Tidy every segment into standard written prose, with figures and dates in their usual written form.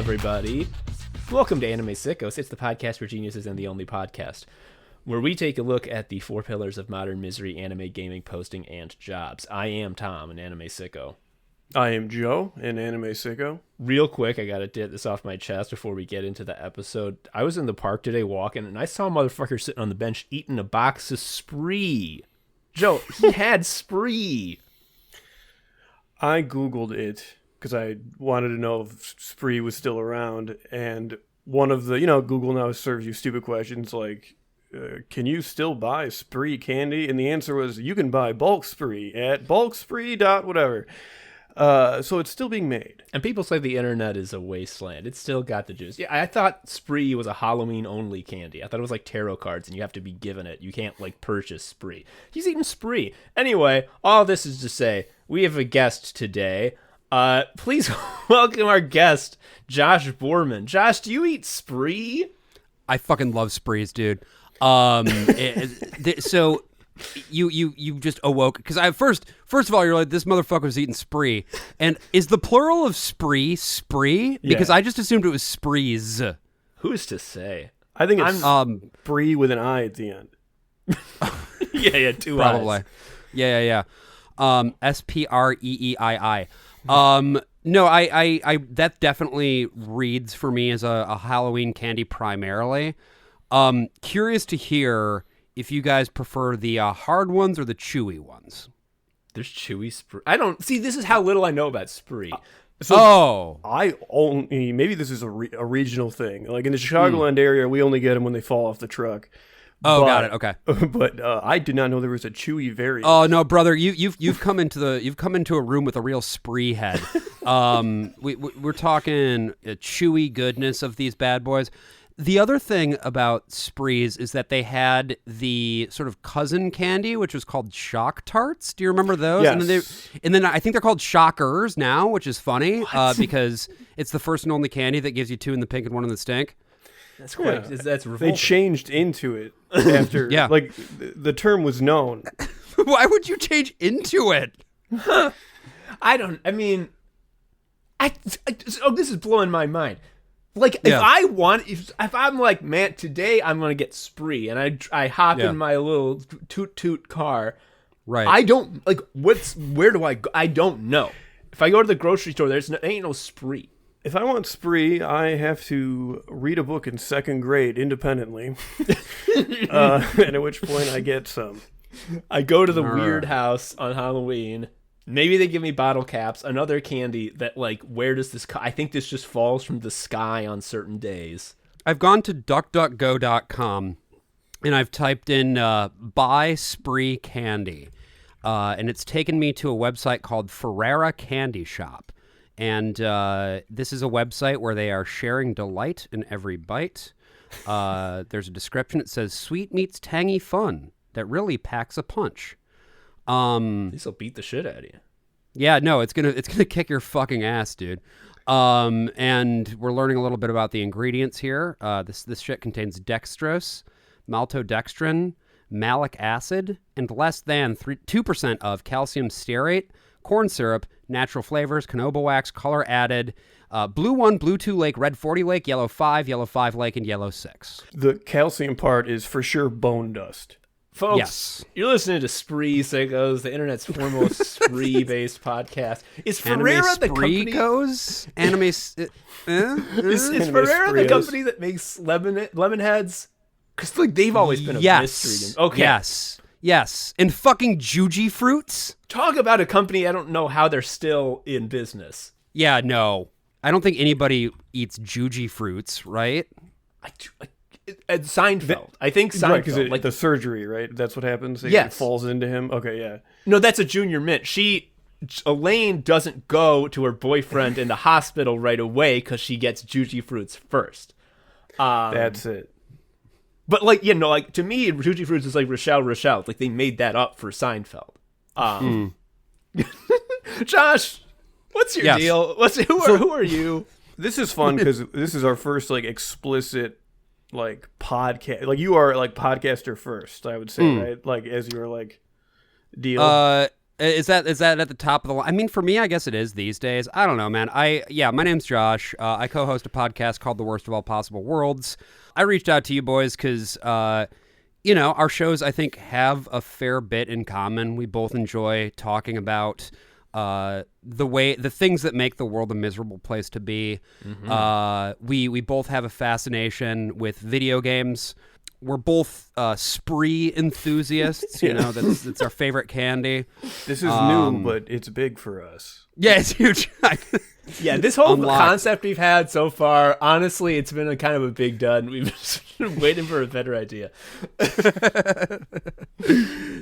everybody. Welcome to Anime Sickos. It's the podcast for geniuses and the only podcast where we take a look at the four pillars of modern misery: anime, gaming, posting, and jobs. I am Tom, an anime sicko. I am Joe, an anime sicko. Real quick, I gotta get this off my chest before we get into the episode. I was in the park today walking, and I saw a motherfucker sitting on the bench eating a box of Spree. Joe, he had Spree. I Googled it because I wanted to know if Spree was still around, and one of the, Google now serves you stupid questions like, can you still buy Spree candy? And the answer was, you can buy bulk Spree at bulkspree.whatever. So it's still being made. And people say the internet is a wasteland. It's still got the juice. Yeah, I thought Spree was a Halloween-only candy. I thought it was like tarot cards, and you have to be given it. You can't, purchase Spree. He's eating Spree. Anyway, all this is to say, we have a guest today. Please welcome our guest, Josh Boerman. Josh, do you eat Spree? I fucking love Sprees, dude. So you just awoke because I first of all, you're like, this motherfucker's eating Spree, and is the plural of Spree because I just assumed it was Sprees. Who's to say? I think it's Spree with an I at the end. yeah, two probably. I's. Yeah. Spreeii. No, I that definitely reads for me as a Halloween candy primarily. Curious to hear if you guys prefer the hard ones or the chewy ones. There's chewy Spree. I don't see. This is how little I know about Spree. I only, maybe this is a regional thing. Like in the Chicagoland area, we only get them when they fall off the truck. Got it. Okay, but I did not know there was a chewy variant. Oh no, brother, you've come into a room with a real Spree head. We're talking chewy goodness of these bad boys. The other thing about Sprees is that they had the sort of cousin candy, which was called Shock Tarts. Do you remember those? Yes. And then I think they're called Shockers now, which is funny because it's the first and only candy that gives you two in the pink and one in the stink. That's quite. Yeah. That's revolting. They changed into it after. Yeah. Like the term was known. Why would you change into it? This is blowing my mind. If I'm like, man, today I'm gonna get Spree, and I hop in my little toot car. Right. I don't where do I go? I don't know. If I go to the grocery store, there ain't no Spree. If I want Spree, I have to read a book in second grade independently, and at which point I get some. I go to the weird house on Halloween. Maybe they give me bottle caps, another candy that, where does this... I think this just falls from the sky on certain days. I've gone to duckduckgo.com, and I've typed in buy Spree candy, and it's taken me to a website called Ferrera Candy Shop. And this is a website where they are sharing delight in every bite. There's a description. It says, sweet meets tangy fun that really packs a punch. This will beat the shit out of you. Yeah, no, it's gonna kick your fucking ass, dude. And we're learning a little bit about the ingredients here. This shit contains dextrose, maltodextrin, malic acid, and less than 2% of calcium stearate, corn syrup, natural flavors, canola wax, color added, blue 1, blue 2 lake, red 40 lake, yellow 5 lake, and yellow 6. The calcium part is for sure bone dust. Folks, yes. You're listening to Spree Sickos, the internet's foremost Spree-based podcast. Is Ferrera the company? Is Ferrera the company that makes lemon heads? Because they've always been a mystery. Okay. Yes. And fucking Juji fruits. Talk about a company I don't know how they're still in business. Yeah, no. I don't think anybody eats Juji fruits, right? At Seinfeld. I think Seinfeld. Right, because the surgery, right? That's what happens? It falls into him? Okay, yeah. No, that's a Junior Mint. Elaine doesn't go to her boyfriend in the hospital right away because she gets Juji fruits first. That's it. But, to me, Juji fruits is like Rochelle. They made that up for Seinfeld. Josh, what's your deal? Who are you? This is fun because this is our first, explicit... podcast, you are podcaster first, I would say, right? As your deal. Is that at the top of the line? I mean, for me, I guess it is these days. I don't know, man. My name's Josh. I co-host a podcast called The Worst of All Possible Worlds. I reached out to you boys because, our shows, I think, have a fair bit in common. We both enjoy talking about the things that make the world a miserable place to be. Mm-hmm. We both have a fascination with video games. We're both spree enthusiasts. That's our favorite candy. This is new, but it's big for us. Yeah, it's huge. Yeah, this whole concept we've had so far, honestly, it's been a kind of a big dud. We've just been waiting for a better idea.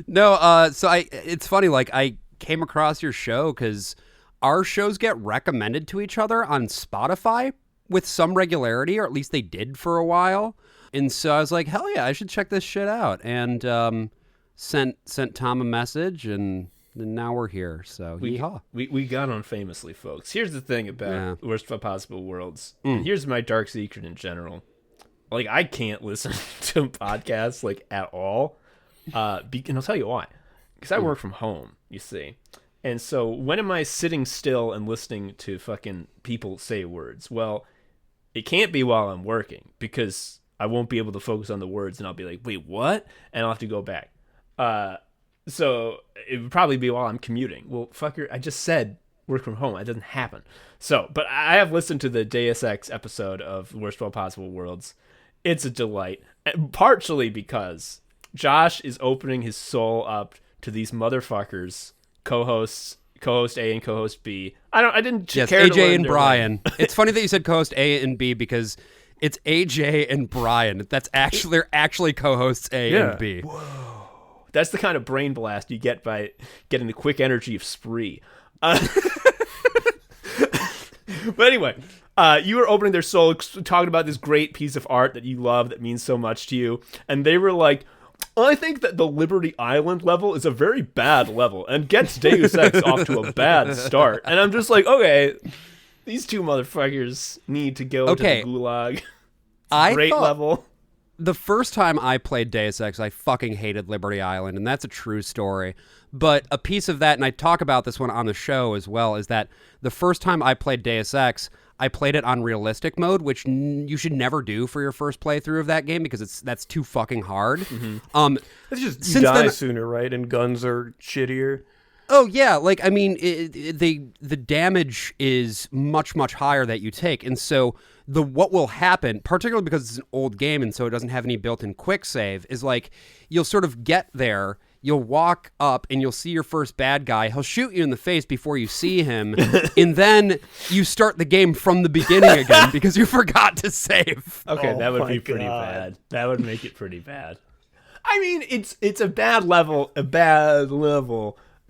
No, it's funny, like, I came across your show because our shows get recommended to each other on Spotify with some regularity, or at least they did for a while. And so I was like, hell yeah, I should check this shit out. And sent Tom a message, and now we're here. So yeehaw. We got on famously, folks. Here's the thing about Worst of Possible Worlds. And here's my dark secret in general. Like, I can't listen to podcasts, like, at all. And I'll tell you why. Because I work from home, you see. And so when am I sitting still and listening to fucking people say words? Well, it can't be while I'm working, because I won't be able to focus on the words, and I'll be like, wait, what? And I'll have to go back. So it would probably be while I'm commuting. Well, fucker, I just said work from home. It doesn't happen. So, but I have listened to the Deus Ex episode of Worst of All Possible Worlds. It's a delight. Partially because Josh is opening his soul up to these motherfuckers, co-host A and co-host B. I didn't care to AJ learn and their Brian. name. It's funny that you said co-host A and B because it's AJ and Brian. They're actually co-hosts A and B. Whoa. That's the kind of brain blast you get by getting the quick energy of Spree. But anyway, you were opening their soul, talking about this great piece of art that you love, that means so much to you. And they were like, I think that the Liberty Island level is a very bad level and gets Deus Ex off to a bad start. And I'm just like, okay, these two motherfuckers need to go to the gulag. Great level. The first time I played Deus Ex, I fucking hated Liberty Island, and that's a true story. But a piece of that, and I talk about this one on the show as well, is that the first time I played Deus Ex, I played it on realistic mode, which you should never do for your first playthrough of that game because that's too fucking hard. Mm-hmm. It's just you die sooner, right? And guns are shittier. Oh yeah, like I mean, the damage is much higher that you take, and so what will happen, particularly because it's an old game and so it doesn't have any built-in quick save, is like you'll sort of get there, you'll walk up and you'll see your first bad guy. He'll shoot you in the face before you see him, and then you start the game from the beginning again because you forgot to save. Okay, that would be pretty bad. That would make it pretty bad. I mean, it's a bad level.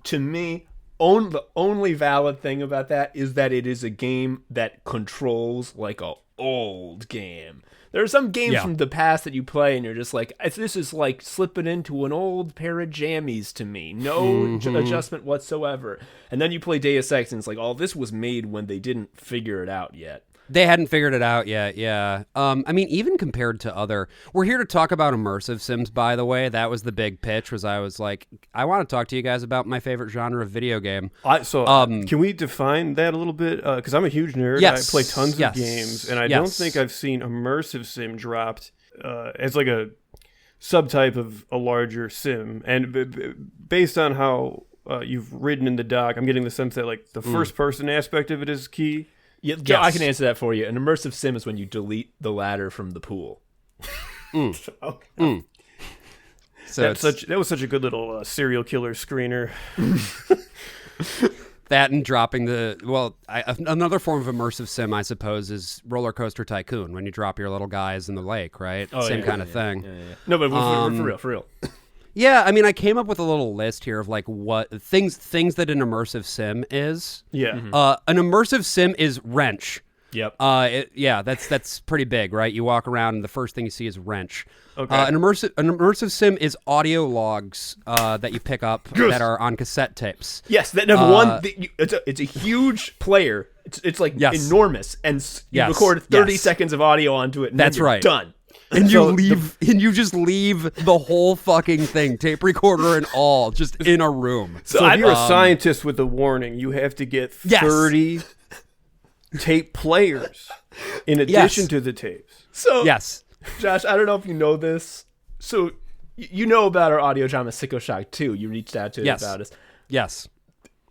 To me, the only valid thing about that is that it is a game that controls like a old game. There are some games from the past that you play and you're just like, this is like slipping into an old pair of jammies to me. No adjustment whatsoever. And then you play Deus Ex and it's like, oh, this was made when they didn't figure it out yet. They hadn't figured it out yet, yeah. I mean, even compared to we're here to talk about immersive sims, by the way. That was the big pitch, I was like, I want to talk to you guys about my favorite genre of video game. Can we define that a little bit? Because I'm a huge nerd. Yes. I play tons of games, and I don't think I've seen immersive sim dropped as like a subtype of a larger sim. And based on how you've written in the doc, I'm getting the sense that like the first-person aspect of it is key. Yeah, Joe, I can answer that for you. An immersive sim is when you delete the ladder from the pool. Okay. So that was such a good little serial killer screener. That and dropping another form of immersive sim, I suppose, is Roller Coaster Tycoon, when you drop your little guys in the lake, right? Same kind of thing. Yeah. No, but for real. Yeah, I mean, I came up with a little list here of like what things that an immersive sim is. Yeah. An immersive sim is Wrench. Yep. That's pretty big, right? You walk around and the first thing you see is Wrench. Okay. An immersive sim is audio logs that you pick up that are on cassette tapes. Yes, that number one. It's a huge player. It's like enormous, and you record 30 seconds of audio onto it. And that's then you're right. Done. and you just leave the whole fucking thing, tape recorder and all, just in a room. So if you're a scientist with a warning, you have to get 30 tape players in addition to the tapes. So yes, Josh, I don't know if you know this. So you know about our audio drama Sicko Shock 2. You reached out to us about us. Yes.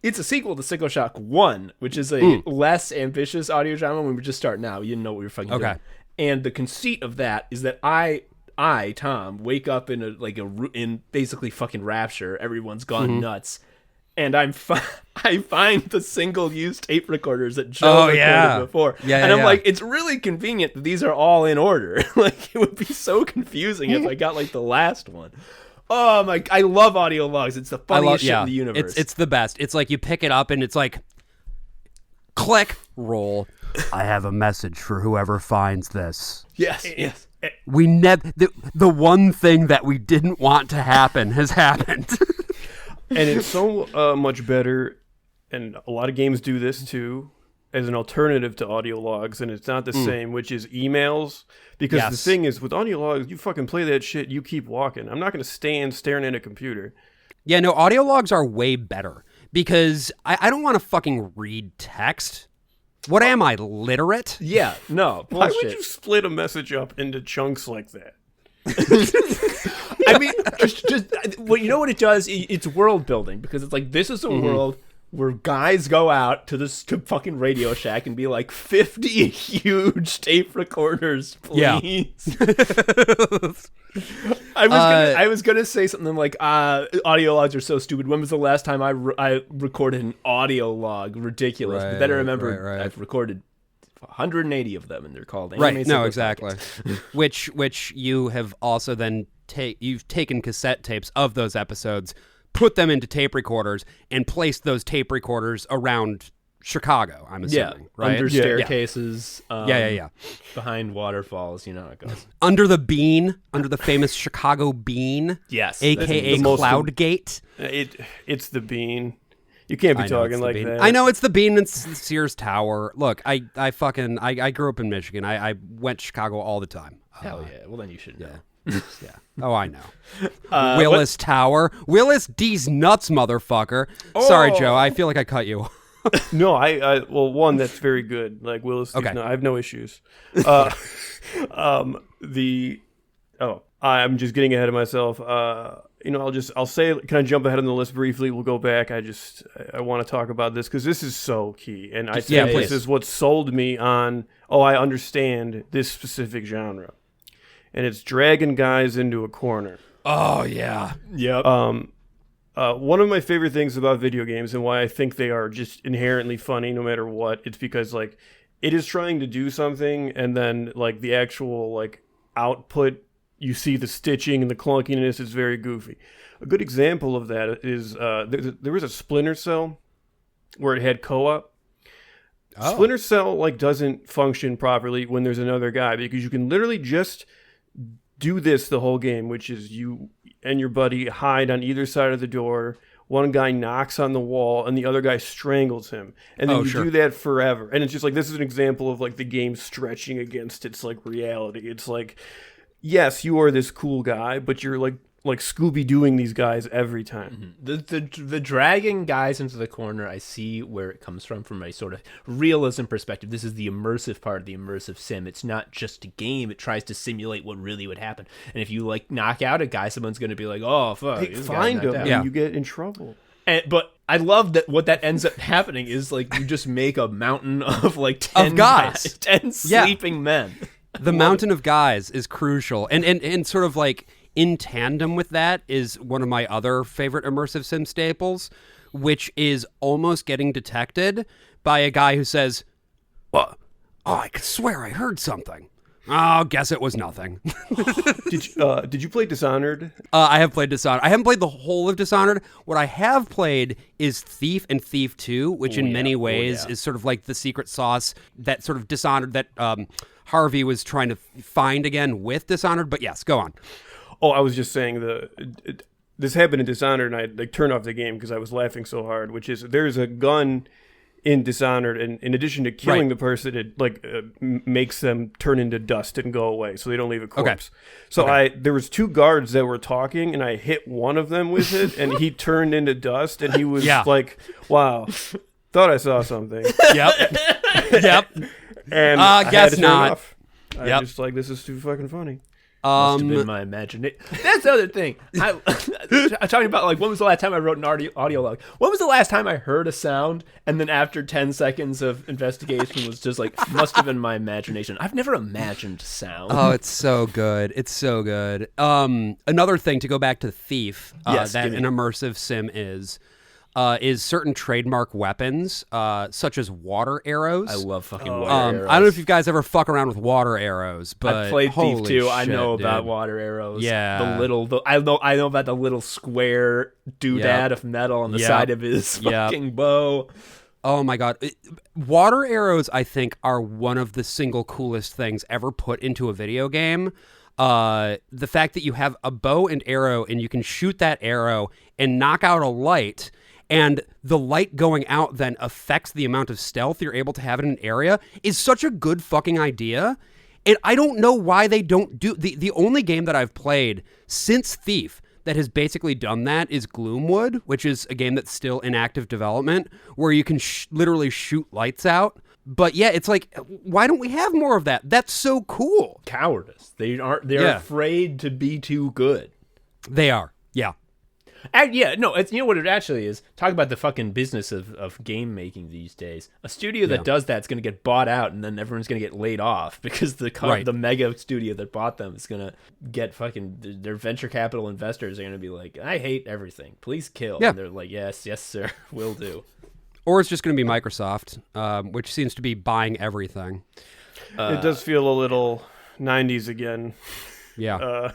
It's a sequel to Sicko Shock 1, which is a less ambitious audio drama when we were just starting out. You didn't know what we were fucking doing. And the conceit of that is that I, Tom, wake up in in basically fucking rapture. Everyone's gone nuts. And I find the single-use tape recorders that Joe recorded before. And I'm like, it's really convenient that these are all in order. Like, it would be so confusing if I got, like, the last one. Oh, my... I love audio logs. It's the funniest shit in the universe. It's the best. It's like you pick it up and it's like, click, roll. I have a message for whoever finds this. Yes. We the one thing that we didn't want to happen has happened. And it's so much better, and a lot of games do this too, as an alternative to audio logs, and it's not the same, which is emails. Because the thing is, with audio logs, you fucking play that shit, you keep walking. I'm not going to stand staring at a computer. Yeah, no, audio logs are way better, because I don't want to fucking read text. What am I, literate? Yeah, no. Why would you split a message up into chunks like that? I mean, well, you know what it does? It's world building, because it's like, this is a world where guys go out to fucking Radio Shack and be like, 50 huge tape recorders, please. Yeah. I was gonna say something like, audio logs are so stupid. When was the last time I recorded an audio log? Ridiculous. But then I remember I've recorded 180 of them, and they're called anime. Right. No, exactly. which you have also then you've taken cassette tapes of those episodes, put them into tape recorders, and placed those tape recorders around Chicago, I'm assuming, right? Under staircases, yeah. Behind waterfalls, you know how it goes. Under the bean, under the famous Chicago bean, yes, a.k.a. Cloudgate. It's the bean. You can't be talking like that. I know it's the bean and Sears Tower. Look, I grew up in Michigan. I went to Chicago all the time. Hell yeah. Well, then you should know. Yeah. Oh, I know. Willis Tower. Willis D's nuts, motherfucker. Sorry, Joe. I feel like I cut you. No, well, one, that's very good. Like Willis D's I have no issues. I'm just getting ahead of myself. I'll say, can I jump ahead on the list briefly? We'll go back. I want to talk about this because this is so key. And I think this is what sold me on, I understand this specific genre. And it's dragging guys into a corner. Oh, yeah. Yep. One of my favorite things about video games and why I think they are just inherently funny no matter what, it's because, like, it is trying to do something and then, like, the actual, like, output, you see the stitching and the clunkiness is very goofy. A good example of that is there was a Splinter Cell where it had co-op. Oh. Splinter Cell, like, doesn't function properly when there's another guy because you can literally just do this the whole game, which is you and your buddy hide on either side of the door. One guy knocks on the wall and the other guy strangles him. And then do that forever. And it's just like, this is an example of, like, the game stretching against its, like, reality. It's like, yes, you are this cool guy, but you're like Scooby-Dooing these guys every time. Mm-hmm. The dragging guys into the corner, I see where it comes from a sort of realism perspective. This is the immersive part of the immersive sim. It's not just a game. It tries to simulate what really would happen. And if you, like, knock out a guy, someone's going to be like, oh, fuck. They find him and you get in trouble. But I love that what that ends up happening is, like, you just make a mountain of, like, 10 guys. 10 sleeping men. The mountain of guys is crucial. And sort of, like, in tandem with that is one of my other favorite immersive sim staples, which is almost getting detected by a guy who says, I could swear I heard something. Oh, guess it was nothing. Did you play Dishonored? I have played Dishonored. I haven't played the whole of Dishonored. What I have played is Thief and Thief 2, which in many ways is sort of like the secret sauce, that sort of Dishonored that Harvey was trying to find again with Dishonored. But yes, go on. Oh, I was just saying this happened in Dishonored, and I turned off the game because I was laughing so hard. Which is there's a gun in Dishonored, and in addition to killing the person, it like makes them turn into dust and go away, so they don't leave a corpse. So there was 2 guards that were talking, and I hit one of them with it, and he turned into dust, and he was like, "Wow, thought I saw something." Yep. And I guess had to turn not. it off. I just like, this is too fucking funny. Must have been my imagination. That's the other thing. I'm talking about, like, when was the last time I wrote an audio log? When was the last time I heard a sound, and then after 10 seconds of investigation was just like, must have been my imagination. I've never imagined sound. Oh, it's so good. It's so good. Another thing, to go back to Thief, that an immersive sim is certain trademark weapons, such as water arrows. I love fucking water arrows. I don't know if you guys ever fuck around with water arrows, but I played Thief 2. Shit, I know about dude. water arrows. Yeah. I know about the little square doodad of metal on the side of his fucking bow. Oh my god. Water arrows, I think, are one of the single coolest things ever put into a video game. The fact that you have a bow and arrow, and you can shoot that arrow and knock out a light, and the light going out then affects the amount of stealth you're able to have in an area, is such a good fucking idea. And I don't know why they don't do... The only game that I've played since Thief that has basically done that is Gloomwood, which is a game that's still in active development, where you can literally shoot lights out. But yeah, it's like, why don't we have more of that? That's so cool. Cowardice. They're afraid to be too good. They are. Yeah. It's, you know what it actually is? Talk about the fucking business of game making these days. A studio that does that's going to get bought out, and then everyone's going to get laid off because the mega studio that bought them is going to get fucking... Their venture capital investors are going to be like, I hate everything. Please kill. Yeah. And they're like, yes, sir, will do. Or it's just going to be Microsoft, which seems to be buying everything. It does feel a little 90s again. Yeah.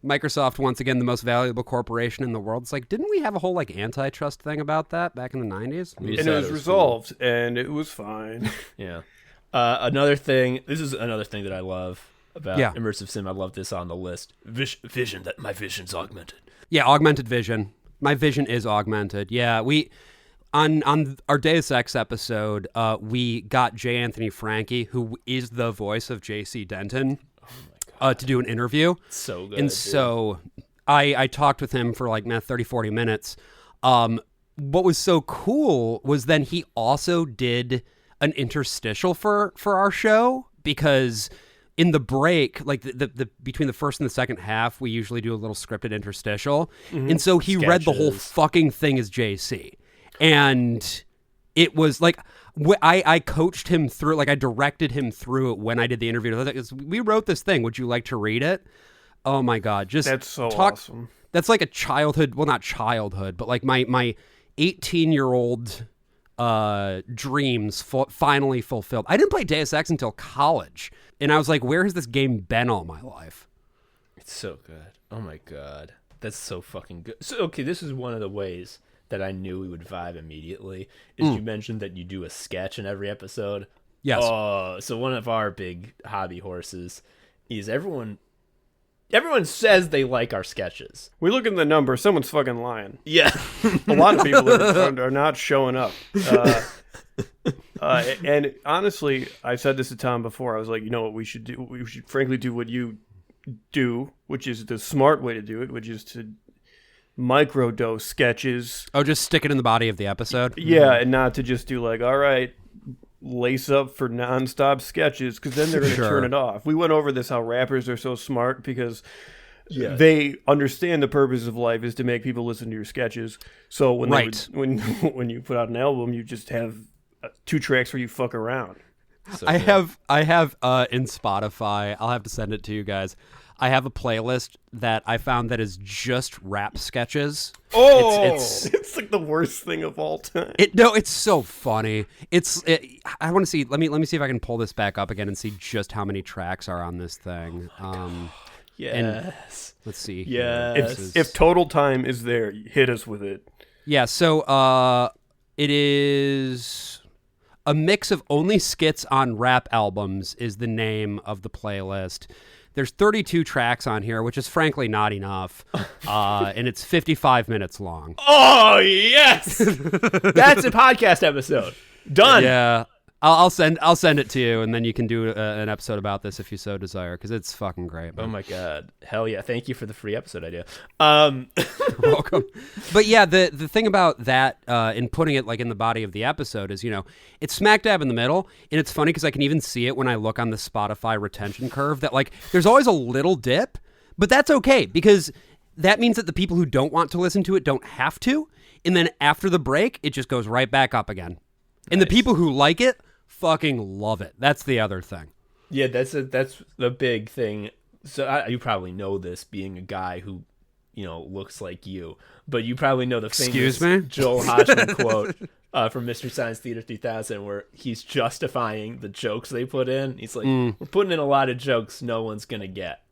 Microsoft, once again, the most valuable corporation in the world. It's like, didn't we have a whole like antitrust thing about that back in the 90s? And it was resolved, and it was fine. Yeah. Another thing, this is another thing that I love about immersive sim. I love this on the list. Vision, that my vision's augmented. Yeah, augmented vision. My vision is augmented. Yeah, on our Deus Ex episode, we got J. Anthony Frankie, who is the voice of J.C. Denton, to do an interview. So good. And so I talked with him for like 30, 40 minutes. What was so cool was then he also did an interstitial for our show, because in the break, like the between the first and the second half, we usually do a little scripted interstitial. Mm-hmm. And so he read the whole fucking thing as JC. And it was like, I coached him through, like I directed him through it when I did the interview. I was like, we wrote this thing. Would you like to read it? Oh my God. That's so awesome. That's like a childhood, well, not childhood, but like my 18-year-old dreams finally fulfilled. I didn't play Deus Ex until college. And I was like, where has this game been all my life? It's so good. Oh my God. That's so fucking good. So, okay, this is one of the ways that I knew we would vibe immediately, is you mentioned that you do a sketch in every episode. Yes. Oh, so one of our big hobby horses is everyone says they like our sketches. We look at the number, someone's fucking lying. Yeah. A lot of people are not showing up. And honestly, I said this to Tom before. I was like, you know what we should do? We should frankly do what you do, which is the smart way to do it, which is to microdose sketches. Oh, just stick it in the body of the episode? Yeah, and not to just do like, all right, lace up for nonstop sketches, because then they're going to turn it off. We went over this, how rappers are so smart, because they understand the purpose of life is to make people listen to your sketches. So when when you put out an album, you just have 2 tracks where you fuck around. So I have in Spotify, I'll have to send it to you guys. I have a playlist that I found that is just rap sketches. Oh, it's like the worst thing of all time. It's so funny. I want to see. Let me see if I can pull this back up again and see just how many tracks are on this thing. Yes. Let's see. Yes. If Total Time is there, hit us with it. Yeah. So it is a mix of only skits on rap albums is the name of the playlist. There's 32 tracks on here, which is frankly not enough, and it's 55 minutes long. Oh yes, that's a podcast episode. Done. Yeah. I'll send it to you, and then you can do an episode about this if you so desire, because it's fucking great, man. Oh my god, hell yeah! Thank you for the free episode idea. You're welcome. But yeah, the thing about that in putting it like in the body of the episode is, it's smack dab in the middle, and it's funny because I can even see it when I look on the Spotify retention curve that like there's always a little dip, but that's okay because that means that the people who don't want to listen to it don't have to, and then after the break, it just goes right back up again. And the people who like it fucking love it. That's the other thing. Yeah, that's the big thing. So you probably know this, being a guy who, looks like you. But you probably know the famous Joel Hodgman quote from Mystery Science Theater 3000, where he's justifying the jokes they put in. He's like, "We're putting in a lot of jokes no one's gonna get,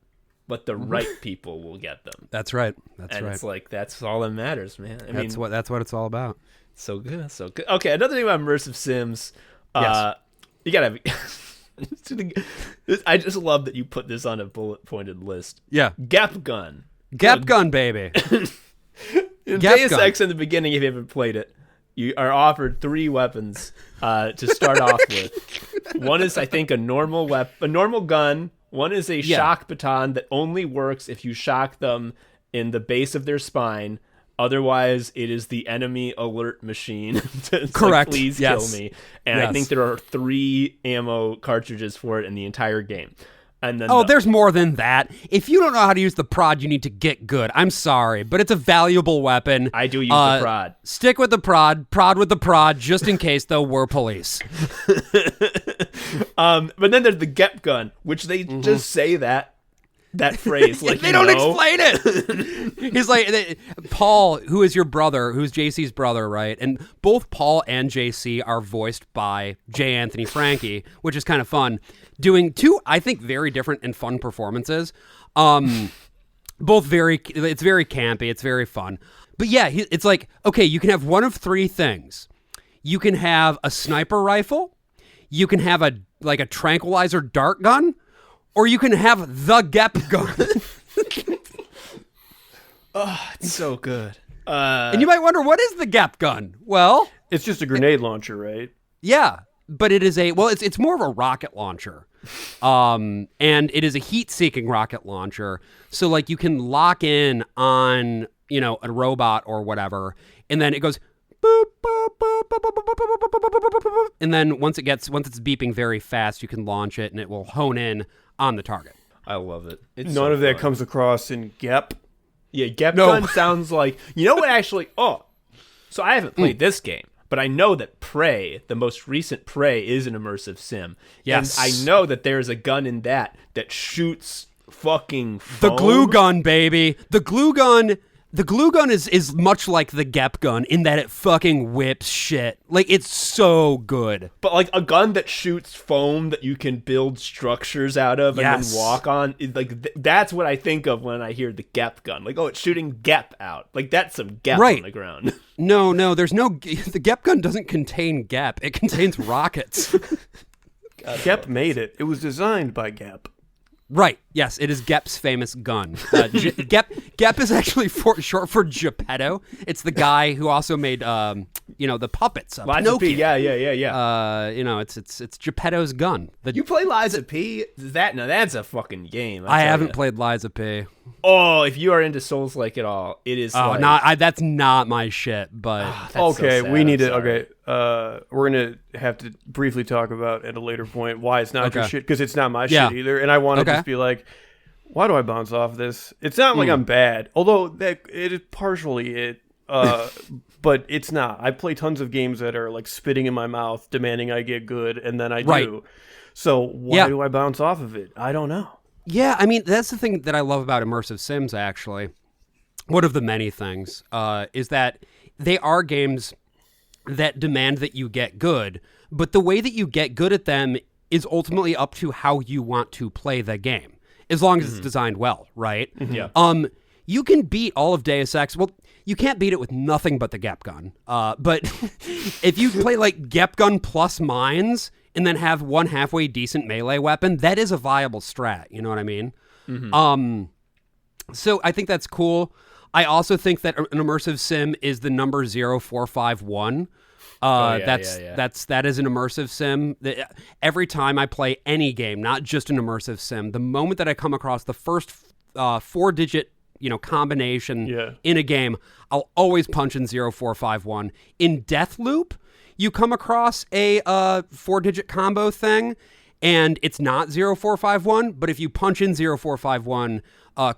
but the right people will get them." That's right. And it's like that's all that matters, man. That's what it's all about. So good, so good. Okay, another thing about immersive sims, yes. You gotta. I just love that you put this on a bullet-pointed list. Yeah, Gap gun, baby. In Deus Ex in the beginning, if you haven't played it, you are offered 3 weapons to start off with. One is, I think, a normal gun. One is a shock baton that only works if you shock them in the base of their spine. Otherwise, it is the enemy alert machine. Correct. Like, please kill me. And I think there are 3 ammo cartridges for it in the entire game. And then there's more than that. If you don't know how to use the prod, you need to get good. I'm sorry, but it's a valuable weapon. I do use the prod. Stick with the prod with the prod, just in case, though, we're police. But then there's the Gep gun, which they just say that phrase like they don't explain it. He's like, Paul, who is your brother, who's JC's brother, right? And both Paul and JC are voiced by J. Anthony Frankie, which is kind of fun, doing 2, I think, very different and fun performances. Both it's very campy, it's very fun. But yeah, it's like, okay, you can have one of 3 things. You can have a sniper rifle, you can have a tranquilizer dart gun, or you can have the Gep gun. Oh, it's so good. And you might wonder, what is the Gep gun? Well, it's just a grenade launcher, right? Yeah, but it is it's more of a rocket launcher. And it is a heat-seeking rocket launcher. So like you can lock in on, a robot or whatever, and then it goes boop, boop, boop, boop, boop, boop, boop, boop, boop, boop, boop, and then once it's beeping very fast, you can launch it and it will hone in on the target. I love it. It's None of that comes across in Gep. Yeah, Gep gun sounds like, what actually, so I haven't played this game, but I know that Prey, the most recent Prey, is an immersive sim. Yes. And I know that there's a gun in that shoots fucking foam. The glue gun, baby. The glue gun is much like the Gep gun in that it fucking whips shit. Like, it's so good. But like a gun that shoots foam that you can build structures out of and then walk on, that's what I think of when I hear the Gep gun. Like, it's shooting Gep out. Like, that's some Gep on the ground. No, there's no... The Gep gun doesn't contain Gep. It contains rockets. Gep made it. It was designed by Gep. Right. Yes, it is Gep's famous gun. Gep is actually short for Geppetto. It's the guy who also made, the puppets. Liza P. Yeah. It's Geppetto's gun. You play Liza P? That's a fucking game. I haven't played Liza P. Oh, if you are into Souls-like at all, it is. That's not my shit. But okay, we need to. Okay, we're gonna have to briefly talk about at a later point why it's not your shit, because it's not my shit either, and I want to just be like, why do I bounce off this? It's not like I'm bad, although that it is partially it. But it's not. I play tons of games that are like spitting in my mouth, demanding I get good, and then I do. So why do I bounce off of it? I don't know. Yeah, I mean, that's the thing that I love about immersive sims, actually. One of the many things is that they are games that demand that you get good, but the way that you get good at them is ultimately up to how you want to play the game, as long as it's designed well, right? Yeah. You can beat all of Deus Ex. Well, you can't beat it with nothing but the Gep gun. But if you play like Gep gun plus mines and then have one halfway decent melee weapon, that is a viable strat. You know what I mean? So I think that's cool. I also think that an immersive sim is the number 0451. That is an immersive sim. Every time I play any game, not just an immersive sim, the moment that I come across the first 4-digit combination in a game, I'll always punch in 0451. In Deathloop, you come across a 4-digit combo thing, and it's not 0451, but if you punch in 0451,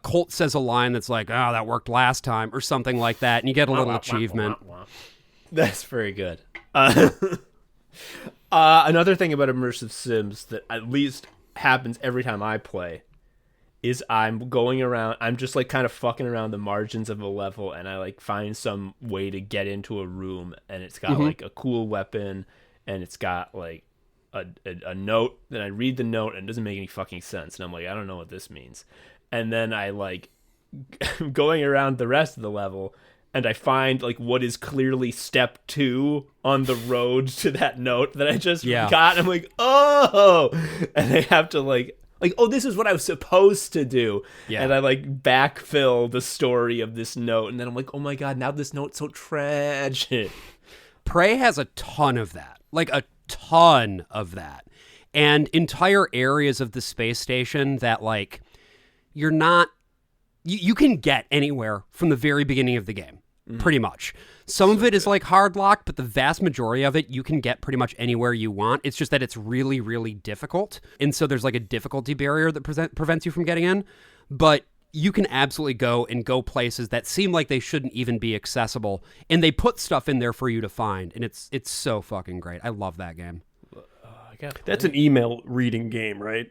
Colt says a line that's like, "Oh, that worked last time," or something like that, and you get a little achievement. That's very good. Another thing about immersive sims that at least happens every time I play is I'm going around, I'm just like kind of fucking around the margins of a level, and I like find some way to get into a room, and it's got like a cool weapon, and it's got like a note. Then I read the note, and it doesn't make any fucking sense, and I'm like, I don't know what this means. And then I like going around the rest of the level, and I find like what is clearly step 2 on the road to that note that I just got. And I'm like, oh, and I have to like, oh, this is what I was supposed to do. Yeah. And I like backfill the story of this note, and then I'm like, oh my god, now this note's so tragic. Prey has a ton of that, like a ton of that, and entire areas of the space station that like you're not. You can get anywhere from the very beginning of the game, pretty much. Some of it is like hard locked, but the vast majority of it you can get pretty much anywhere you want. It's just that it's really, really difficult. And so there's like a difficulty barrier that prevents you from getting in. But you can absolutely go places that seem like they shouldn't even be accessible. And they put stuff in there for you to find. And it's so fucking great. I love that game. That's an email reading game, right?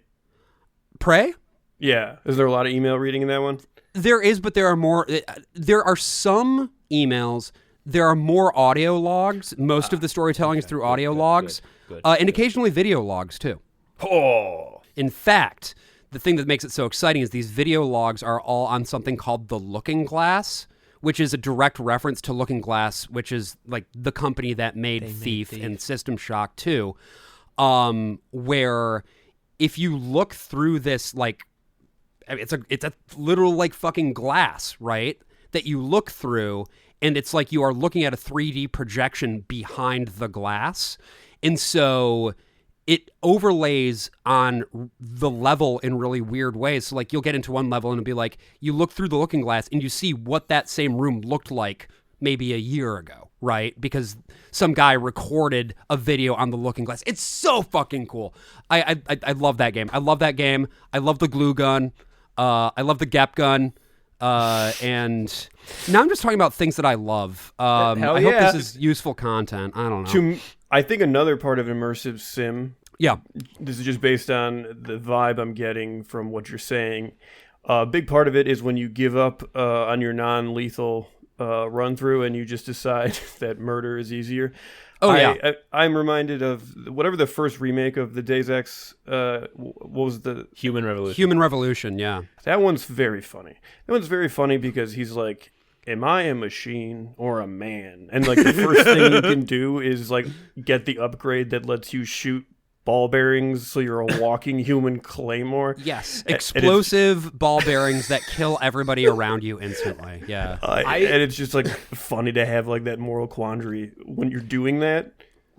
Prey? Yeah. Is there a lot of email reading in that one? There is, but there are more. There are some emails. There are more audio logs. Most of the storytelling is through audio logs, and occasionally video logs too. Oh. In fact, the thing that makes it so exciting is these video logs are all on something called The Looking Glass, which is a direct reference to Looking Glass, which is like the company that made Thief and System Shock 2, where if you look through this like. It's a literal like fucking glass, right? That you look through, and it's like you are looking at a 3D projection behind the glass. And so it overlays on the level in really weird ways. So like you'll get into one level and it'll be like you look through the looking glass and you see what that same room looked like maybe a year ago, right? Because some guy recorded a video on the looking glass. It's so fucking cool. I love that game. I love that game. I love the glue gun. I love the Gap gun, and now I'm just talking about things that I love. I hope this is useful content. I don't know. I think another part of immersive sim. Yeah, this is just based on the vibe I'm getting from what you're saying. A big part of it is when you give up on your non-lethal run through and you just decide that murder is easier. I'm reminded of whatever the first remake of the Deus Ex. What was the Human Revolution? Human Revolution, yeah. That one's very funny. That one's very funny because he's like, "Am I a machine or a man?" And like the first thing you can do is like get the upgrade that lets you shoot ball bearings, so you're a walking human claymore. Yes, explosive ball bearings that kill everybody around you instantly. Yeah, and it's just like funny to have like that moral quandary when you're doing that.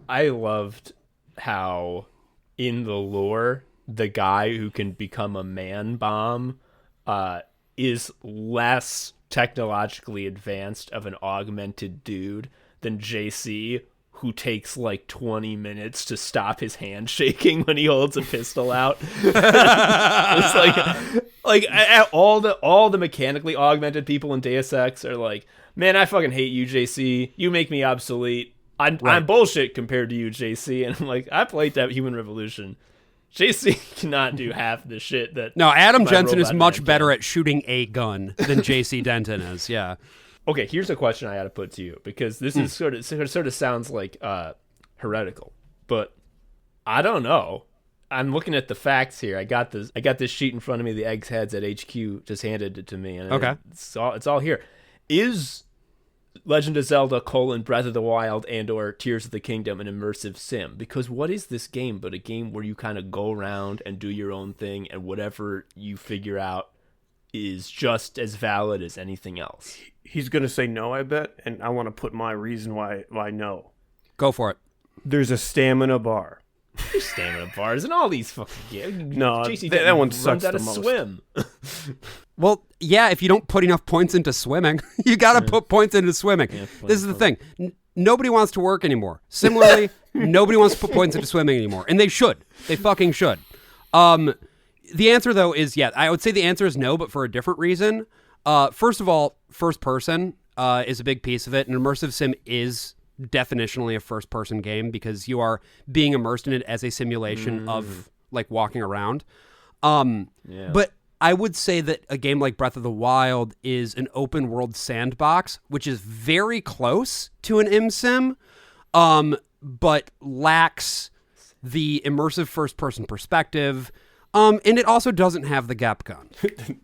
I loved how in the lore the guy who can become a man bomb is less technologically advanced of an augmented dude than JC, who takes like 20 minutes to stop his hand shaking when he holds a pistol out. It's like all the mechanically augmented people in Deus Ex are like, man, I fucking hate you, JC. You make me obsolete. I'm bullshit compared to you, JC. And I'm like, I played that Human Revolution. JC cannot do half the shit that. No, Adam Jensen is much better at shooting a gun than JC Denton is. Yeah. Okay, here's a question I got to put to you, because this is sort of sounds like heretical, but I don't know. I'm looking at the facts here. I got this sheet in front of me. The Eggs Heads at HQ just handed it to me, and it's all here. Is Legend of Zelda: Breath of the Wild and or Tears of the Kingdom an immersive sim? Because what is this game but a game where you kind of go around and do your own thing, and whatever you figure out is just as valid as anything else? He's gonna say no, I bet, and I want to put my reason why no. Go for it. There's a stamina bar. There's stamina bars and all these fucking games. No, JC that one runs sucks out the of most. swim. Well, yeah, if you don't put enough points into swimming, you got to put points into swimming. Yeah, This is the thing. Nobody wants to work anymore. Similarly, nobody wants to put points into swimming anymore. And they should. They fucking should. The answer, though, is yeah. I would say the answer is no, but for a different reason. First of all, first person is a big piece of it. An immersive sim is definitionally a first person game because you are being immersed in it as a simulation of like walking around. But I would say that a game like Breath of the Wild is an open world sandbox, which is very close to an sim, but lacks the immersive first person perspective. And it also doesn't have the gap gun.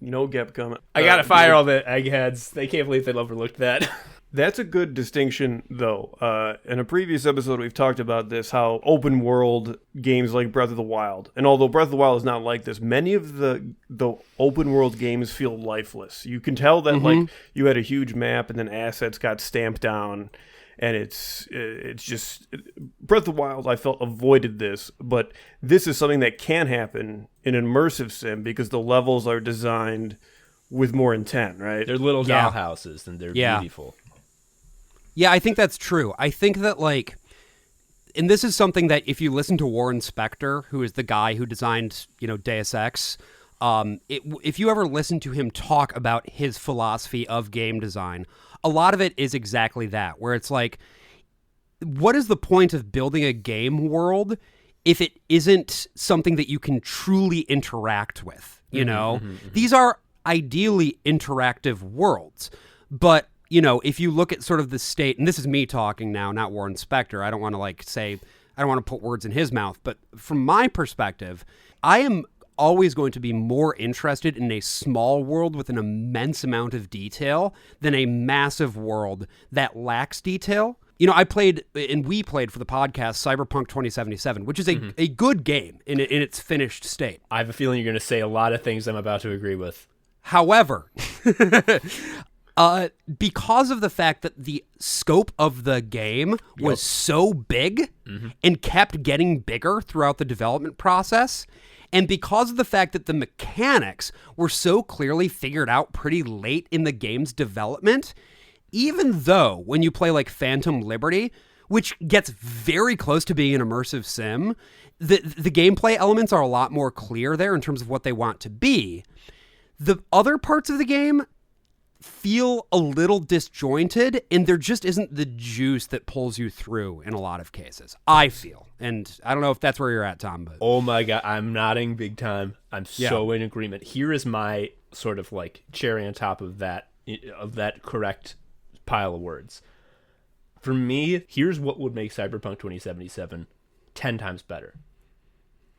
No gap gun. I gotta fire all the eggheads. They can't believe they overlooked that. That's a good distinction, though. In a previous episode, we've talked about this, how open world games like Breath of the Wild, and although Breath of the Wild is not like this, many of the open world games feel lifeless. You can tell that like you had a huge map and then assets got stamped down, and it's just Breath of the Wild, I felt, avoided this, but this is something that can happen in an immersive sim because the levels are designed with more intent, right? They're little dollhouses and they're beautiful. Yeah, I think that's true. I think that, like, and this is something that if you listen to Warren Spector, who is the guy who designed, Deus Ex, if you ever listen to him talk about his philosophy of game design, a lot of it is exactly that, where it's like, what is the point of building a game world if it isn't something that you can truly interact with, These are ideally interactive worlds, but if you look at sort of the state, and this is me talking now, not Warren Spector. I don't want to I don't want to put words in his mouth, but from my perspective, I am always going to be more interested in a small world with an immense amount of detail than a massive world that lacks detail. I played, and we played for the podcast, Cyberpunk 2077, which is a good game in its finished state. I have a feeling you're going to say a lot of things I'm about to agree with. However, because of the fact that the scope of the game was so big and kept getting bigger throughout the development process, and because of the fact that the mechanics were so clearly figured out pretty late in the game's development, even though when you play like Phantom Liberty, which gets very close to being an immersive sim, the gameplay elements are a lot more clear there in terms of what they want to be. The other parts of the game feel a little disjointed, and there just isn't the juice that pulls you through in a lot of cases, I feel. And I don't know if that's where you're at, Tom. But oh my God, I'm nodding big time. I'm so in agreement. Here is my sort of like cherry on top of that correct pile of words. For me, here's what would make Cyberpunk 2077 10 times better.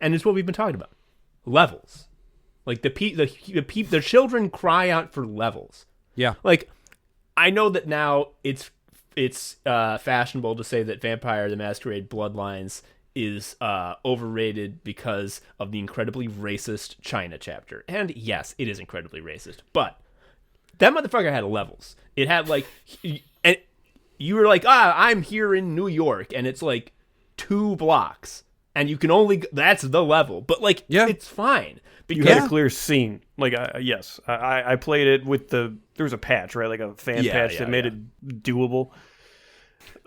And it's what we've been talking about. Levels. Like the children cry out for levels. Yeah. Like, I know that now it's fashionable to say that Vampire the Masquerade Bloodlines is overrated because of the incredibly racist China chapter. And yes, it is incredibly racist. But that motherfucker had levels. It had like, and you were like, I'm here in New York, and it's like 2 blocks. And you can only, that's the level. But like, it's fine. Because you had a clear scene. Like, yes, I played it with there was a patch, right? Like a fan patch that made it doable.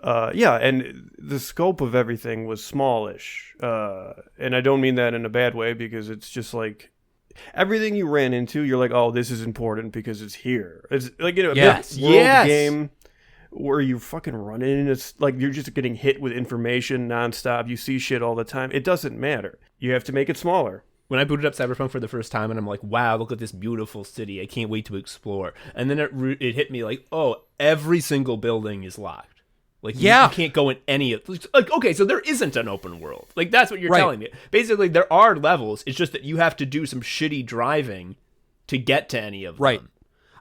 And the scope of everything was smallish. And I don't mean that in a bad way, because it's just like, everything you ran into, you're like, oh, this is important because it's here. It's like, a big world game where you fucking run in, and it's like you're just getting hit with information nonstop. You see shit all the time. It doesn't matter. You have to make it smaller. When I booted up Cyberpunk for the first time, and I'm like, wow, look at this beautiful city. I can't wait to explore. And then it hit me like, oh, every single building is locked. Like, you can't go in any of... Like, okay, so there isn't an open world. Like, that's what you're telling me. Basically, there are levels. It's just that you have to do some shitty driving to get to any of them. Right.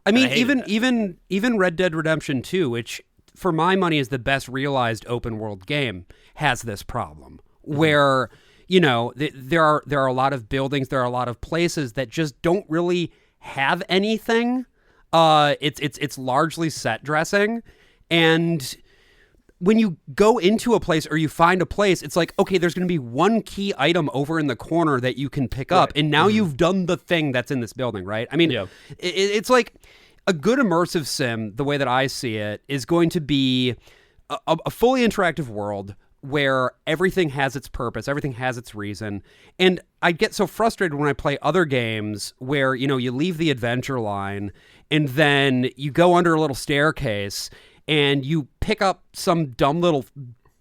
I mean, even Red Dead Redemption 2, which for my money, is the best realized open world game, has this problem where, you know, there are a lot of buildings, there are a lot of places that just don't really have anything. It's largely set dressing, and when you go into a place or you find a place, it's like, okay, there's going to be one key item over in the corner that you can pick up, and now you've done the thing that's in this building, right? I mean, it's like a good immersive sim, the way that I see it, is going to be a fully interactive world where everything has its purpose, everything has its reason. And I get so frustrated when I play other games where, you know, you leave the adventure line and then you go under a little staircase and you pick up some dumb little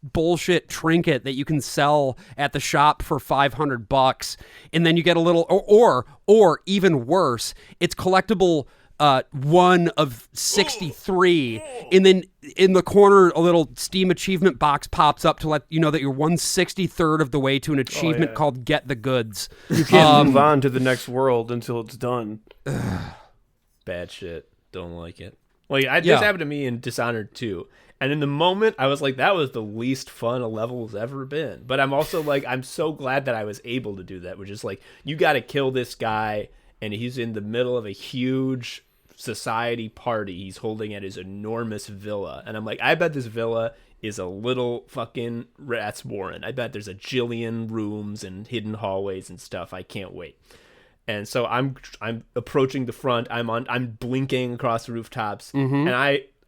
bullshit trinket that you can sell at the shop for $500, and then you get a little, or even worse, it's collectible 1 of 63, and then in the corner a little Steam achievement box pops up to let you know that you're 1/63 of the way to an achievement called Get the Goods. You can't move on to the next world until it's done. Bad shit. Don't like it. Like, this happened to me in Dishonored 2. And in the moment, I was like, that was the least fun a level's ever been. But I'm also like, I'm so glad that I was able to do that, which is like, you got to kill this guy, and he's in the middle of a huge society party he's holding at his enormous villa. And I'm like, I bet this villa is a little fucking rat's warren. I bet there's a jillion rooms and hidden hallways and stuff. I can't wait. And so I'm approaching the front. I'm blinking across the rooftops, and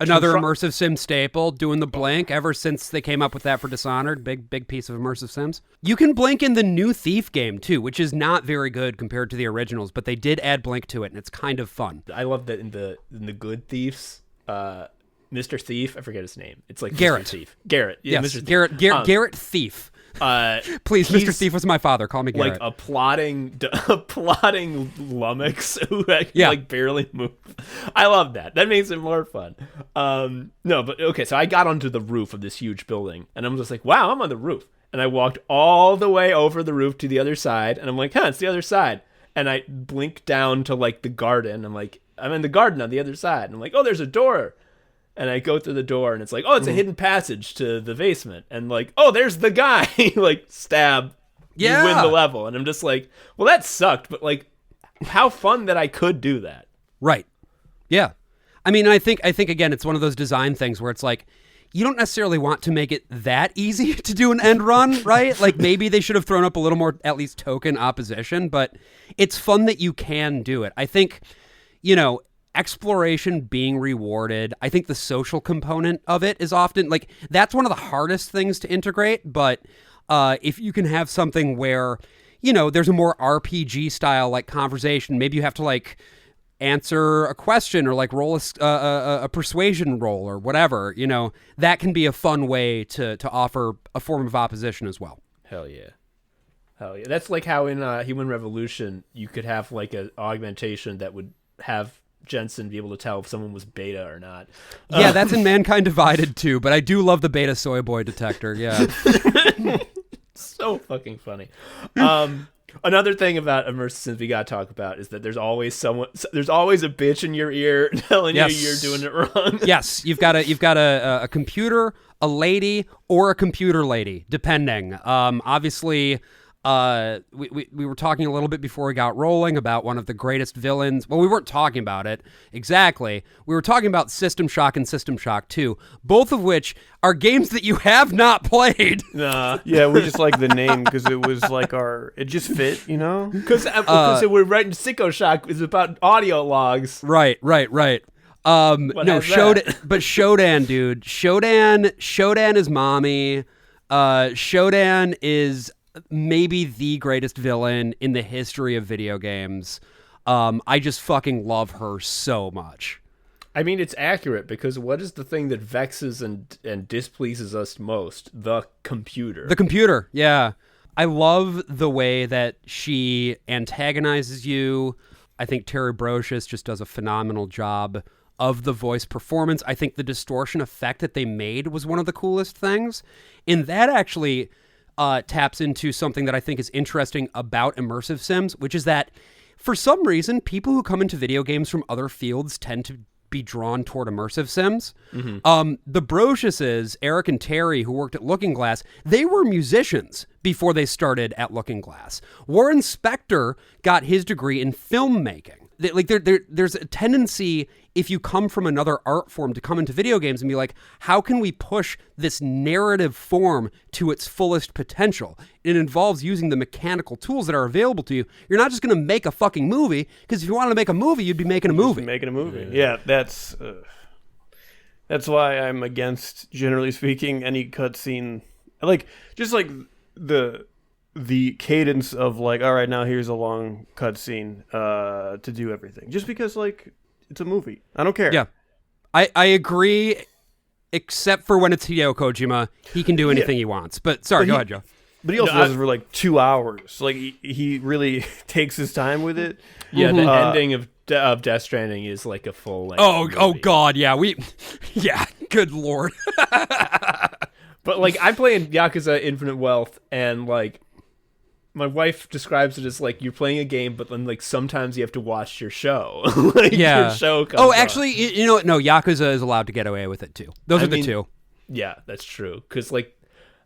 another immersive sim staple, doing the blink ever since they came up with that for Dishonored. Big piece of immersive sims. You can blink in the new Thief game too, which is not very good compared to the originals, but they did add blink to it, and it's kind of fun. I love that in the Good Thieves, Mr. Thief, I forget his name. It's like Garrett. Mr. Thief. Garrett. Yeah, yes, Mr. Thief. Garrett Thief. Please, Mr. Thief was my father. Call me Garrett. Like a plotting lummox who like barely move. I love that. That makes it more fun. No, but okay. So I got onto the roof of this huge building, and I'm just like, wow, I'm on the roof. And I walked all the way over the roof to the other side, and I'm like, it's the other side. And I blink down to like the garden. I'm like, I'm in the garden on the other side. And I'm like, oh, there's a door. And I go through the door, and it's like, oh, it's a hidden passage to the basement. And like, oh, there's the guy. Like, stab. Yeah. You win the level. And I'm just like, well, that sucked. But like, how fun that I could do that. Right. Yeah. I mean, I think again, it's one of those design things where it's like, you don't necessarily want to make it that easy to do an end run, right? Like, maybe they should have thrown up a little more, at least token opposition, but it's fun that you can do it. I think, you know, exploration being rewarded. I think the social component of it is often like, that's one of the hardest things to integrate. But if you can have something where, you know, there's a more RPG style like conversation, maybe you have to like answer a question or like roll a persuasion roll or whatever, you know, that can be a fun way to offer a form of opposition as well. Hell yeah. That's like how in Human Revolution you could have like an augmentation that would have Jensen be able to tell if someone was beta or not. Yeah, that's in Mankind Divided too, but I do love the beta soy boy detector. Yeah. So fucking funny. Another thing about immersive sims we gotta talk about is that there's always a bitch in your ear telling you you're doing it wrong. Yes, you've got a computer, a lady, or a computer lady, depending. Obviously, we were talking a little bit before we got rolling about one of the greatest villains. Well, we weren't talking about it exactly. We were talking about System Shock and System Shock 2, both of which are games that you have not played. Nah. Yeah, we just like the name because it was like it just fit, you know? Because we're writing Sicko Shock is about audio logs. Right. No, Shodan, dude. Shodan is mommy. Shodan is maybe the greatest villain in the history of video games. I just fucking love her so much. I mean, it's accurate because what is the thing that vexes and displeases us most? The computer. The computer, yeah. I love the way that she antagonizes you. I think Terry Brocious just does a phenomenal job of the voice performance. I think the distortion effect that they made was one of the coolest things. And that actually taps into something that I think is interesting about immersive sims, which is that for some reason, people who come into video games from other fields tend to be drawn toward immersive sims. The Brociouses, Eric and Terry, who worked at Looking Glass, they were musicians before they started at Looking Glass. Warren Spector got his degree in filmmaking. There's a tendency, if you come from another art form, to come into video games and be like, how can we push this narrative form to its fullest potential? It involves using the mechanical tools that are available to you. You're not just going to make a fucking movie, because if you wanted to make a movie, you'd be making a movie. Making a movie. Yeah, that's why I'm against, generally speaking, any cutscene. Just the cadence of like, all right, now here's a long cutscene to do everything. Just because it's a movie. I don't care. Yeah. I agree, except for when it's Hideo Kojima. He can do anything he wants. But sorry, go ahead, Joe. But he also does it for 2 hours. He really takes his time with it. Yeah, the ending of Death Stranding is like a full length. Oh God, yeah. Good Lord. But I'm playing Yakuza Infinite Wealth, and my wife describes it as you're playing a game, but then sometimes you have to watch your show. Your show comes on. Actually, you know what? No, Yakuza is allowed to get away with it too. Those are the two. Yeah, that's true. Because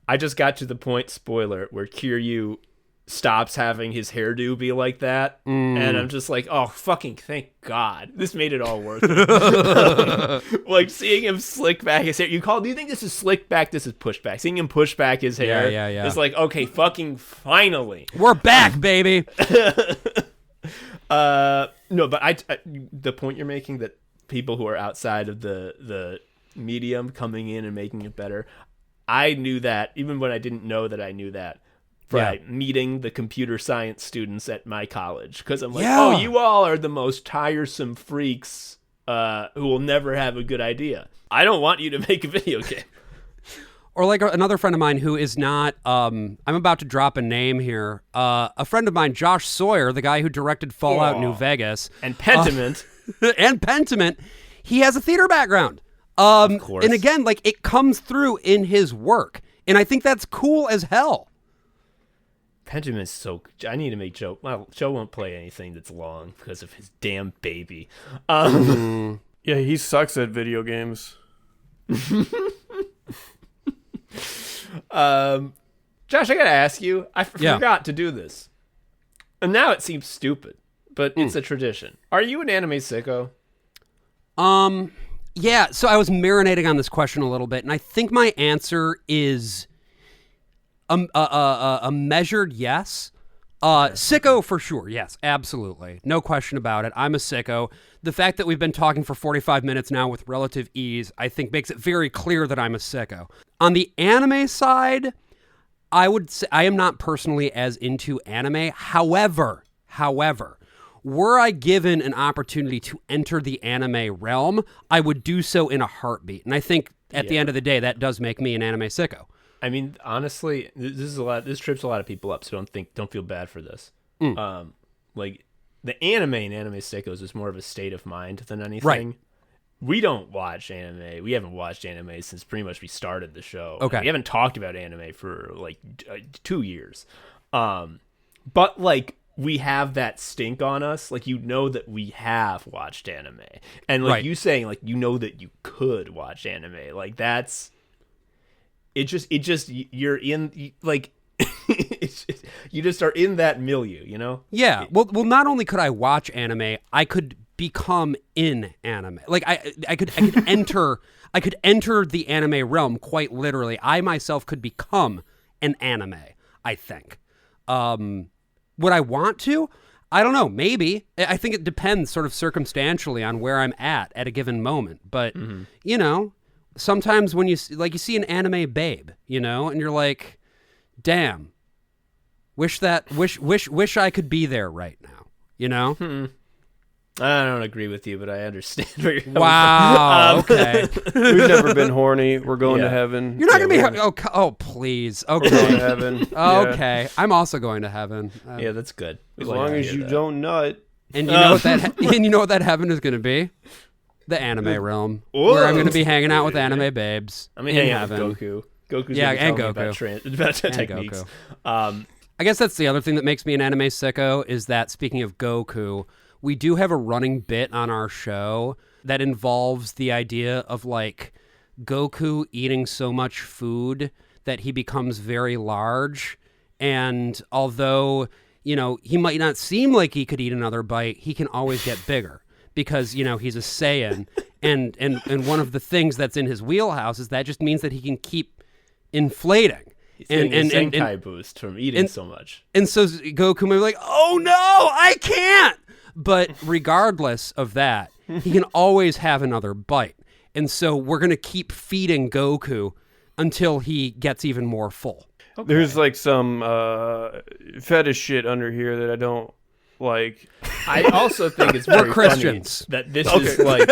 I just got to the point, spoiler, where Kiryu stops having his hairdo be like that, and I'm just oh, fucking thank God. This made it all worth it. Seeing him slick back his hair. Do you think this is slick back? This is push back. Seeing him push back his hair is okay, fucking finally. We're back, baby. No, but the point you're making, that people who are outside of the medium coming in and making it better, I knew that, even when I didn't know that I knew that. Right, meeting the computer science students at my college, because I'm oh, you all are the most tiresome freaks who will never have a good idea. I don't want you to make a video game. Or another friend of mine who is not, I'm about to drop a name here, a friend of mine, Josh Sawyer, the guy who directed Fallout New Vegas. And Pentiment. And Pentiment. He has a theater background. Of course. And again, it comes through in his work. And I think that's cool as hell. Pentiment's so... I need to make Joe... Well, Joe won't play anything that's long because of his damn baby. Yeah, he sucks at video games. Josh, I gotta ask you. I forgot to do this. And now it seems stupid, but it's a tradition. Are you an anime sicko? Yeah, so I was marinating on this question a little bit, and I think my answer is... a measured yes. Sicko for sure. Yes, absolutely. No question about it. I'm a sicko. The fact that we've been talking for 45 minutes now with relative ease, I think makes it very clear that I'm a sicko. On the anime side, I would say I am not personally as into anime. However, were I given an opportunity to enter the anime realm, I would do so in a heartbeat. And I think at the end of the day, that does make me an anime sicko. I mean, honestly, this trips a lot of people up, so don't feel bad for this. The anime and anime sickos is more of a state of mind than anything. Right. We don't watch anime. We haven't watched anime since pretty much we started the show. Okay. We haven't talked about anime for 2 years. But we have that stink on us. That we have watched anime. And you saying that you could watch anime. That's... It just you're in you just are in that milieu, Yeah. Well, not only could I watch anime, I could become in anime. I could enter the anime realm quite literally. I myself could become an anime, I think. Would I want to? I don't know. Maybe. I think it depends sort of circumstantially on where I'm at a given moment. But, sometimes when you see an anime babe, and you're like, damn, wish I could be there right now, I don't agree with you, but I understand where you're coming from. Okay. We've never been horny. We're going to heaven. You're not going to be... Oh, please. Okay. We're going to heaven. Okay. I'm also going to heaven. Yeah, that's good. As long as you don't nut. And you know what that heaven is going to be? The anime realm, where I'm going to be hanging out with anime babes. I'm hanging out with Goku. Goku's and Goku. About techniques. Goku. I guess that's the other thing that makes me an anime sicko is that, speaking of Goku, we do have a running bit on our show that involves the idea of like Goku eating so much food that he becomes very large. And although, you know, he might not seem like he could eat another bite, he can always get bigger because, you know, he's a Saiyan. And one of the things that's in his wheelhouse is that just means that he can keep inflating. He's getting a Zenkai boost from eating so much. And so Goku may be like, oh no, I can't. But regardless of that, he can always have another bite. And so we're going to keep feeding Goku until he gets even more full. Okay. There's like some fetish shit under here that I don't like. I also think it's very Christians. funny that this is like...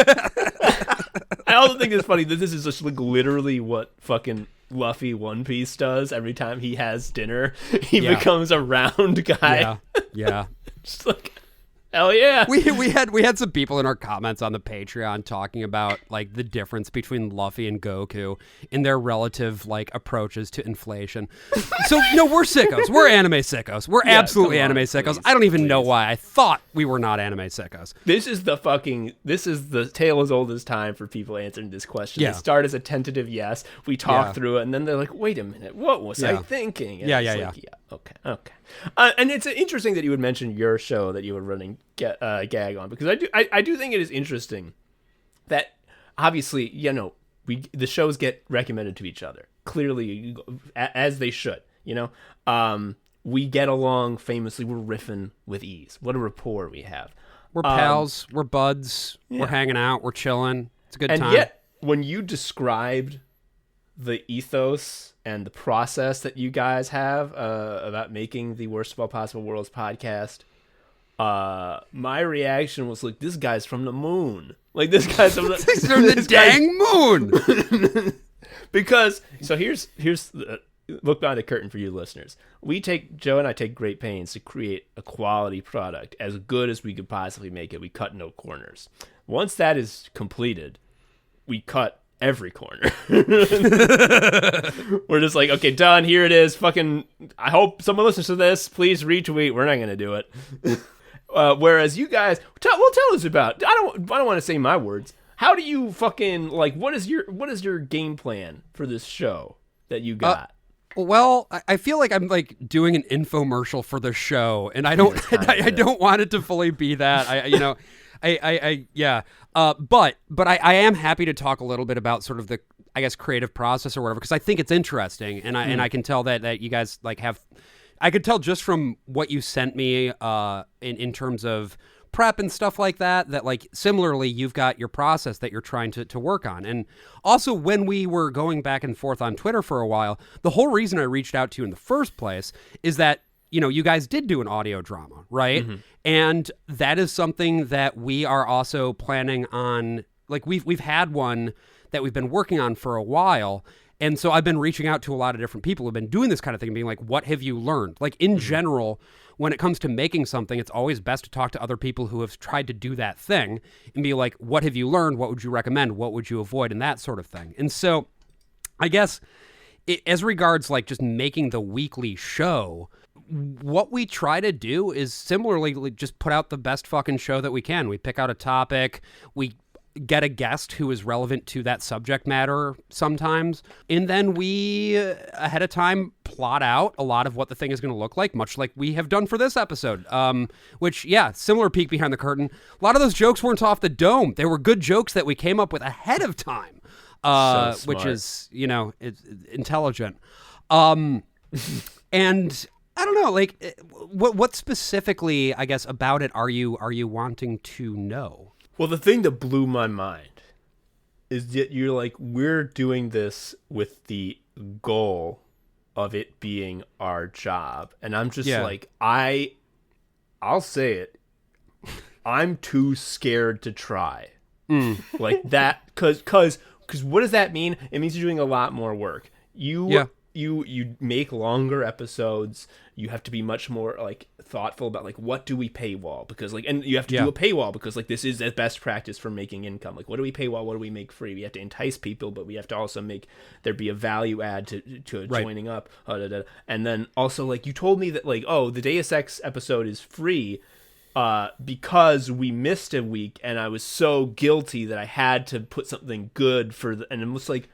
I also think it's funny that this is just like literally what fucking Luffy One Piece does every time he has dinner. He becomes a round guy. Yeah. Just like... Hell yeah. We had some people in our comments on the Patreon talking about like the difference between Luffy and Goku in their relative like approaches to inflation. So no, we're sickos. We're anime sickos. We're absolutely anime sickos. I don't even know why I thought we were not anime sickos. This is the tale as old as time for people answering this question. Yeah. They start as a tentative yes. We talk through it and then they're like, wait a minute, what was I thinking? And Yeah. Okay. And it's interesting that you would mention your show that you were running gag on, because I do think it is interesting that obviously, you know, the shows get recommended to each other clearly as they should, you know. We get along famously. We're riffing with ease. What a rapport we have. We're pals. We're buds. We're hanging out. We're chilling. It's a good time. And yet, when you described the ethos and the process that you guys have about making the Worst of All Possible Worlds podcast, my reaction was like, this guy's from the moon. Like, this guy's from the, He's from the dang moon. Because, so here's the look behind the curtain for you listeners. Joe and I take great pains to create a quality product as good as we could possibly make it. We cut no corners. Once that is completed, we cut every corner. We're just like, okay, done. Here it is. Fucking, I hope someone listens to this. Please retweet. We're not going to do it. Whereas you guys, tell us about, I don't want to say my words. How do you fucking, like, what is your game plan for this show that you got? Well, I feel like I'm like doing an infomercial for the show, and I don't I don't want it to fully be that. But I am happy to talk a little bit about sort of the, I guess, creative process or whatever, because I think it's interesting, and I can tell that you guys like have, I could tell just from what you sent me in terms of prep and stuff like that like similarly you've got your process that you're trying to work on. And also when we were going back and forth on Twitter for a while, the whole reason I reached out to you in the first place is that, you know, you guys did do an audio drama, right? Mm-hmm. And that is something that we are also planning on. Like we've had one that we've been working on for a while. And so I've been reaching out to a lot of different people who've been doing this kind of thing and being like, what have you learned? Like in general, when it comes to making something, it's always best to talk to other people who have tried to do that thing and be like, what have you learned? What would you recommend? What would you avoid? And that sort of thing. And so I guess as regards like just making the weekly show, what we try to do is similarly just put out the best fucking show that we can. We pick out a topic, we get a guest who is relevant to that subject matter sometimes, and then we ahead of time plot out a lot of what the thing is going to look like, much like we have done for this episode, which similar peek behind the curtain. A lot of those jokes weren't off the dome. They were good jokes that we came up with ahead of time, which is, you know, it's intelligent. And I don't know, like what specifically, I guess, about it are you wanting to know? Well, the thing that blew my mind is that you're like, we're doing this with the goal of it being our job. And I'm just like, I'll say it. I'm too scared to try. Like that, because what does that mean? It means you're doing a lot more work. You make longer episodes. You have to be much more like thoughtful about like, what do we paywall? Because like, and you have to do a paywall because like this is the best practice for making income. Like, what do we paywall? What do we make free? We have to entice people, but we have to also make there be a value add to joining up. And then also like you told me that like, oh, the Deus Ex episode is free. because we missed a week, and I was so guilty that I had to put something good for and it was like,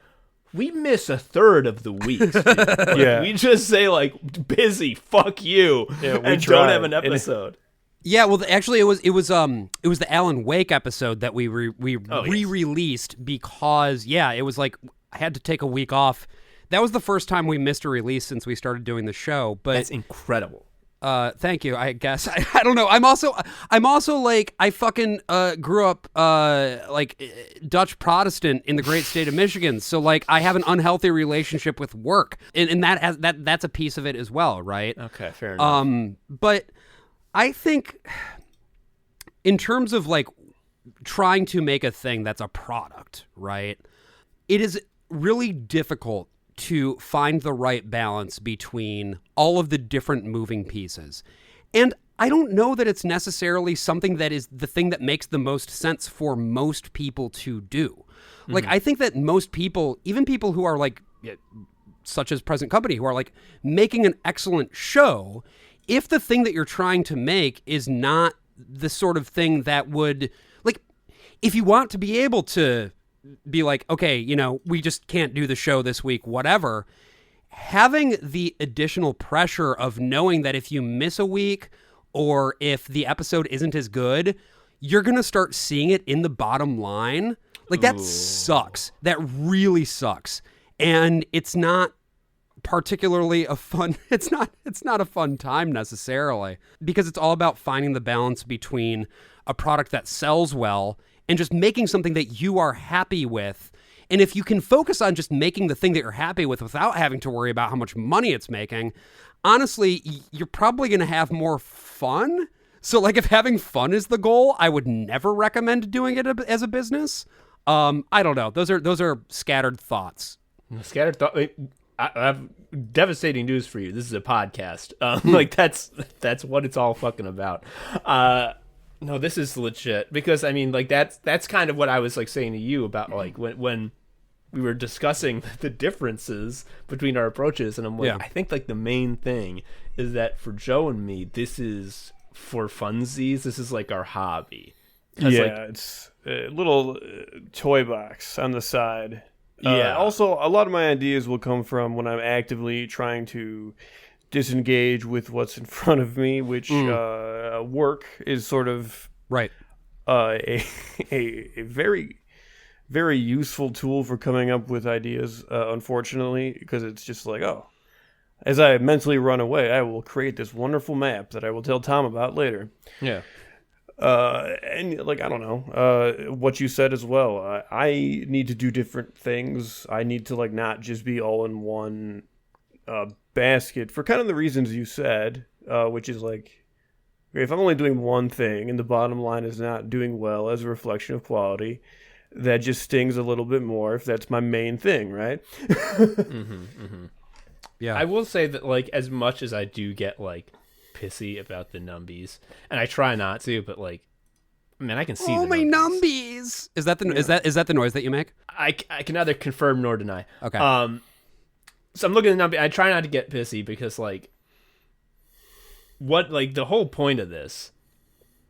we miss a third of the weeks. Like, we just say like busy, fuck you, and don't have an episode. Yeah, well, actually, it was the Alan Wake episode that we re-released because it was like I had to take a week off. That was the first time we missed a release since we started doing the show. But that's incredible. Thank you. I guess I don't know. I'm also like I fucking grew up like Dutch Protestant in the great state of Michigan, so like I have an unhealthy relationship with work, and that's a piece of it as well, right? Okay, fair enough. But I think in terms of like trying to make a thing that's a product, right? It is really difficult to find the right balance between all of the different moving pieces. And I don't know that it's necessarily something that is the thing that makes the most sense for most people to do. Like, I think that most people, even people who are like, such as Present Company, who are like making an excellent show, if the thing that you're trying to make is not the sort of thing that would, like, if you want to be able to be like, okay, you know, we just can't do the show this week, whatever, having the additional pressure of knowing that if you miss a week or if the episode isn't as good, you're going to start seeing it in the bottom line. Like, that sucks. That really sucks. And it's not particularly a fun, it's not a fun time necessarily, because it's all about finding the balance between a product that sells well and just making something that you are happy with. And if you can focus on just making the thing that you're happy with without having to worry about how much money it's making, honestly, you're probably going to have more fun. So like if having fun is the goal, I would never recommend doing it as a business. I don't know. Those are scattered thoughts. Scattered thought. I have devastating news for you. This is a podcast. Like that's what it's all fucking about. No, this is legit, because I mean, like that's kind of what I was like saying to you about like when we were discussing the differences between our approaches, and I'm like, I think like the main thing is that for Joe and me, this is for funsies. This is like our hobby. It's a little toy box on the side. Also, a lot of my ideas will come from when I'm actively trying to disengage with what's in front of me, which work is sort of right. A very, very useful tool for coming up with ideas, unfortunately, because it's just like, as I mentally run away, I will create this wonderful map that I will tell Tom about later. Yeah. And like, I don't know, what you said as well. I need to do different things. I need to like not just be all in one basket for kind of the reasons you said, which is like, if I'm only doing one thing and the bottom line is not doing well as a reflection of quality, that just stings a little bit more if that's my main thing, right? Yeah. I will say that like as much as I do get like pissy about the numbies, and I try not to, but like, man, I can see my numbies. Is that the is that the noise that you make? I can neither confirm nor deny. Okay. So I'm looking at the numbies. I try not to get pissy because like, what like the whole point of this,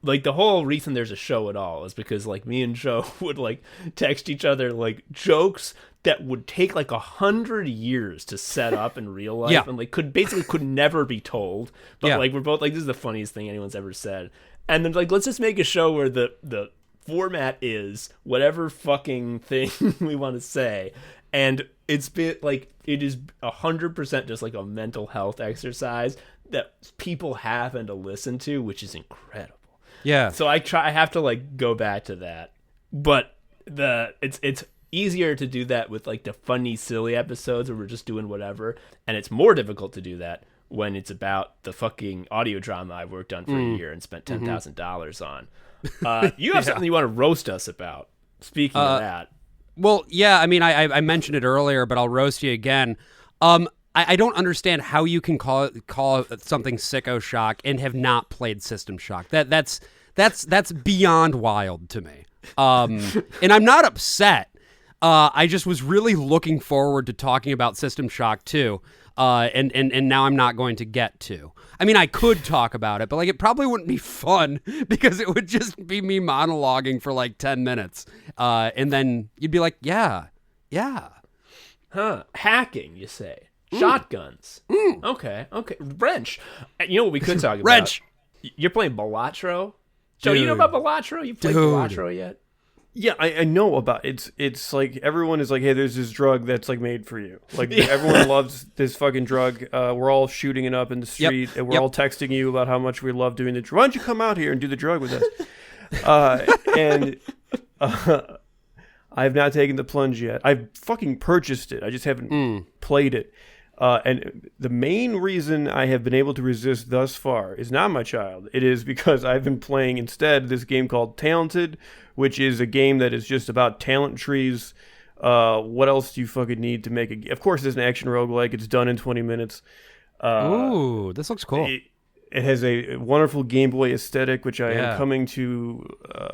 like the whole reason there's a show at all is because like me and Joe would like text each other like jokes that would take like 100 years to set up in real life, and like could never be told. But like we're both like, this is the funniest thing anyone's ever said. And then like, let's just make a show where the format is whatever fucking thing we want to say. And it's been like, it is 100% just like a mental health exercise that people happen to listen to, which is incredible. Yeah. So I have to like go back to that, but it's easier to do that with like the funny, silly episodes where we're just doing whatever, and it's more difficult to do that when it's about the fucking audio drama I've worked on for a year and spent $10,000 on. You have something you want to roast us about. Speaking of that. Well, yeah, I mean, I mentioned it earlier, but I'll roast you again. I don't understand how you can call something Sicko Shock and have not played System Shock. That's beyond wild to me. And I'm not upset. I just was really looking forward to talking about System Shock too. and now I'm not going to get to. I mean, I could talk about it, but like it probably wouldn't be fun because it would just be me monologuing for like 10 minutes, and then you'd be like, yeah. Huh? Hacking, you say? Shotguns. Okay. Wrench. You know what we could talk about? Wrench. You're playing Balatro? Joe, you know about Balatro? You played Balatro yet? Yeah, I know about it. It's like everyone is like, hey, there's this drug that's like made for you. Like everyone loves this fucking drug. We're all shooting it up in the street, and we're all texting you about how much we love doing the drug. Why don't you come out here and do the drug with us? I've not taken the plunge yet. I've fucking purchased it. I just haven't played it. And the main reason I have been able to resist thus far is not my child. It is because I've been playing instead this game called Talented, which is a game that is just about talent trees. What else do you fucking need to make a... Of course, it's an action roguelike. It's done in 20 minutes. Ooh, this looks cool. It has a wonderful Game Boy aesthetic, which I am coming to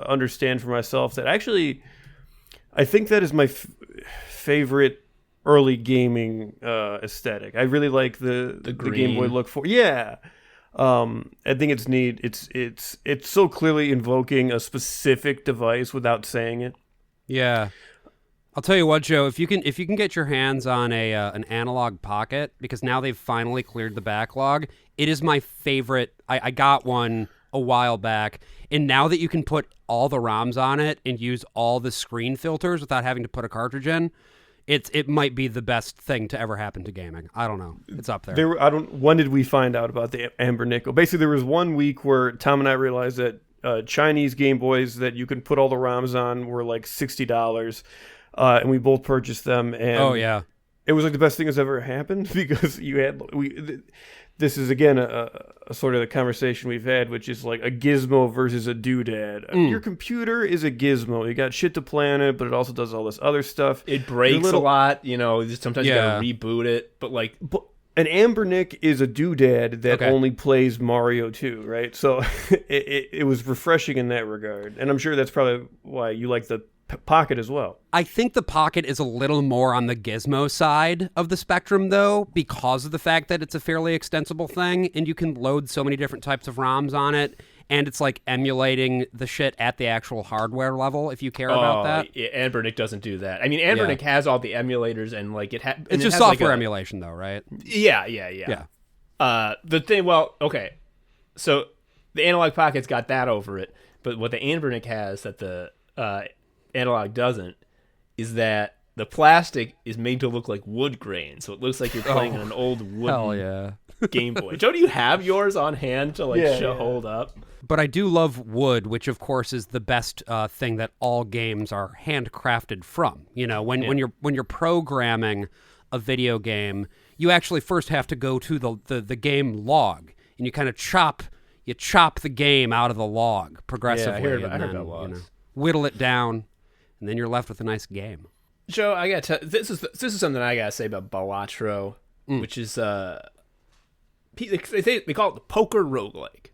understand for myself. That actually, I think that is my favorite early gaming aesthetic. I really like the Game Boy look for. Yeah. I think it's neat. It's so clearly invoking a specific device without saying it. Yeah. I'll tell you what, Joe, if you can get your hands on an analog pocket, because now they've finally cleared the backlog, it is my favorite. I got one a while back, and now that you can put all the ROMs on it and use all the screen filters without having to put a cartridge in, it might be the best thing to ever happen to gaming. I don't know. It's up there. When did we find out about the Amber Nickel? Basically, there was one week where Tom and I realized that Chinese Game Boys that you can put all the ROMs on were like $60, and we both purchased them. And it was like the best thing that's ever happened because this is again a sort of the conversation we've had, which is like a gizmo versus a doodad. Your computer is a gizmo. You got shit to play on it, but it also does all this other stuff. It breaks a lot, sometimes you gotta reboot it, but an Ambernick is a doodad that only plays Mario 2, right? So it was refreshing in that regard, and I'm sure that's probably why you like the Pocket as well. I think the Pocket is a little more on the gizmo side of the spectrum, though, because of the fact that it's a fairly extensible thing, and you can load so many different types of ROMs on it, and it's like emulating the shit at the actual hardware level, if you care about that. Yeah, Anbernic doesn't do that. I mean, Anbernic has all the emulators, and like it's just software emulation, though, right? Yeah. The thing, so the Analog Pocket's got that over it, but what the Anbernic has that the Analog doesn't is that the plastic is made to look like wood grain, so it looks like you're playing on an old wooden Game Boy. Joe, do you have yours on hand to hold up? But I do love wood, which of course is the best thing that all games are handcrafted from. When you're programming a video game, you actually first have to go to the game log, and you kind of chop the game out of the log progressively. Yeah, I heard about logs. Whittle it down, and then you're left with a nice game. Joe, I gotta tell this is something I gotta say about Balatro, which is they call it the poker roguelike.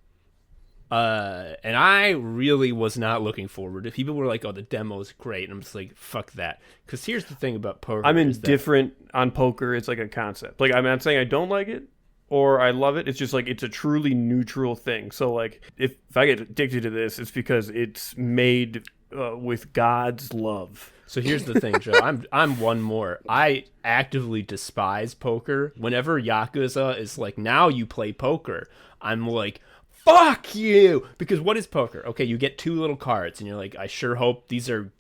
And I really was not looking forward to. People were like, "Oh, the demo's great," and I'm just like, "Fuck that." Because here's the thing about poker. I'm indifferent on poker. It's like a concept. Like I'm not saying I don't like it or I love it. It's just like it's a truly neutral thing. So like if I get addicted to this, it's because it's made with God's love. So here's the thing, Joe. I'm one more. I actively despise poker. Whenever Yakuza is like, now you play poker, I'm like, fuck you! Because what is poker? Okay, you get two little cards, and you're like, I sure hope these are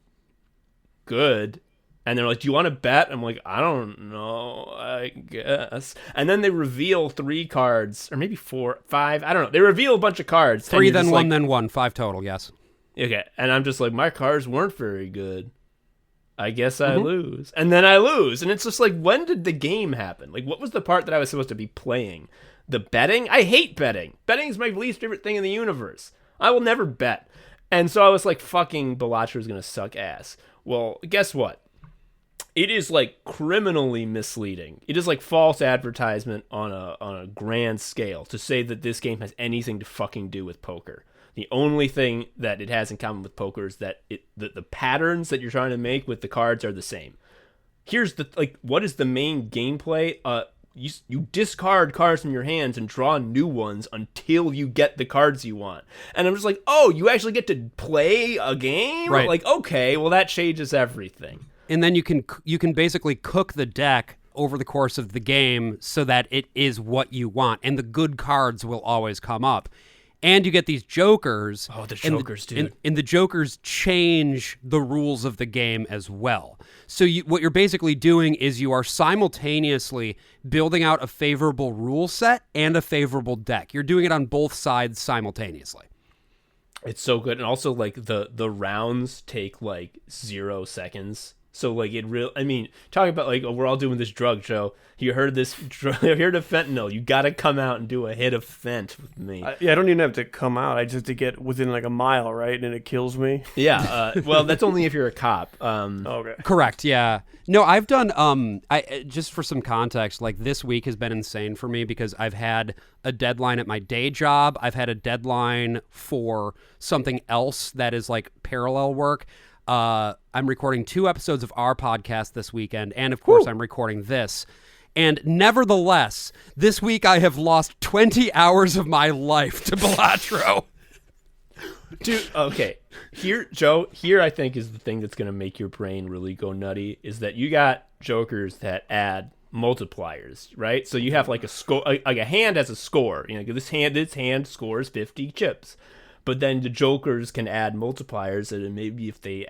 good. And they're like, do you want to bet? I'm like, I don't know, I guess. And then they reveal 3 cards, or maybe 4, 5, I don't know. They reveal a bunch of cards. 3, then 1, then 1. 5 total, yes. Okay, and I'm just like, my cards weren't very good. I guess I lose. And then I lose. And it's just like, when did the game happen? Like, what was the part that I was supposed to be playing? The betting? I hate betting. Betting is my least favorite thing in the universe. I will never bet. And so I was like, fucking Balatro is going to suck ass. Well, guess what? It is like criminally misleading. It is like false advertisement on a grand scale to say that this game has anything to fucking do with poker. The only thing that it has in common with poker is that the patterns that you're trying to make with the cards are the same. Here's what is the main gameplay? you discard cards from your hands and draw new ones until you get the cards you want. And I'm just like, oh, you actually get to play a game? Right. Like, okay, well that changes everything. And then you can basically cook the deck over the course of the game so that it is what you want, and the good cards will always come up. And you get these jokers. Oh, the jokers, dude. And the jokers change the rules of the game as well. So what you're basically doing is you are simultaneously building out a favorable rule set and a favorable deck. You're doing it on both sides simultaneously. It's so good. And also, like, the rounds take, like, 0 seconds. So, like, talking about, like, oh, we're all doing this drug, Joe. You heard this drug, you heard of fentanyl. You got to come out and do a hit of fent with me. I don't even have to come out. I just have to get within, like, a mile, right? And it kills me. Yeah. Well, that's only if you're a cop. Okay. Correct, yeah. No, I've done, just for some context, like, this week has been insane for me because I've had a deadline at my day job. I've had a deadline for something else that is, like, parallel work. I'm recording 2 episodes of our podcast this weekend, and of course, I'm recording this. And nevertheless, this week I have lost 20 hours of my life to Balatro. Dude, okay. Joe, I think is the thing that's going to make your brain really go nutty, is that you got jokers that add multipliers, right? So you have like a score, like a hand has a score. You know, this hand scores 50 chips. But then the jokers can add multipliers, and maybe if they,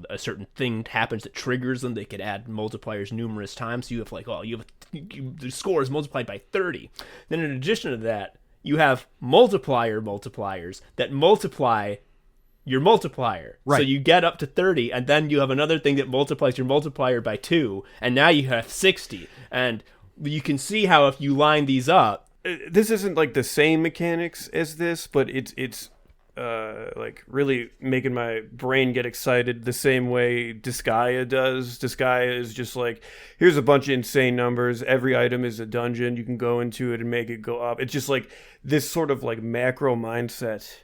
a certain thing happens that triggers them, they can add multipliers numerous times. So you have like, the score is multiplied by 30. Then in addition to that, you have multipliers that multiply your multiplier. Right. So you get up to 30, and then you have another thing that multiplies your multiplier by 2, and now you have 60. And you can see how if you line these up, This isn't like the same mechanics as this, but it's like really making my brain get excited the same way Disgaea does. Disgaea is just like, here's a bunch of insane numbers. Every item is a dungeon. You can go into it and make it go up. It's just like this sort of like macro mindset.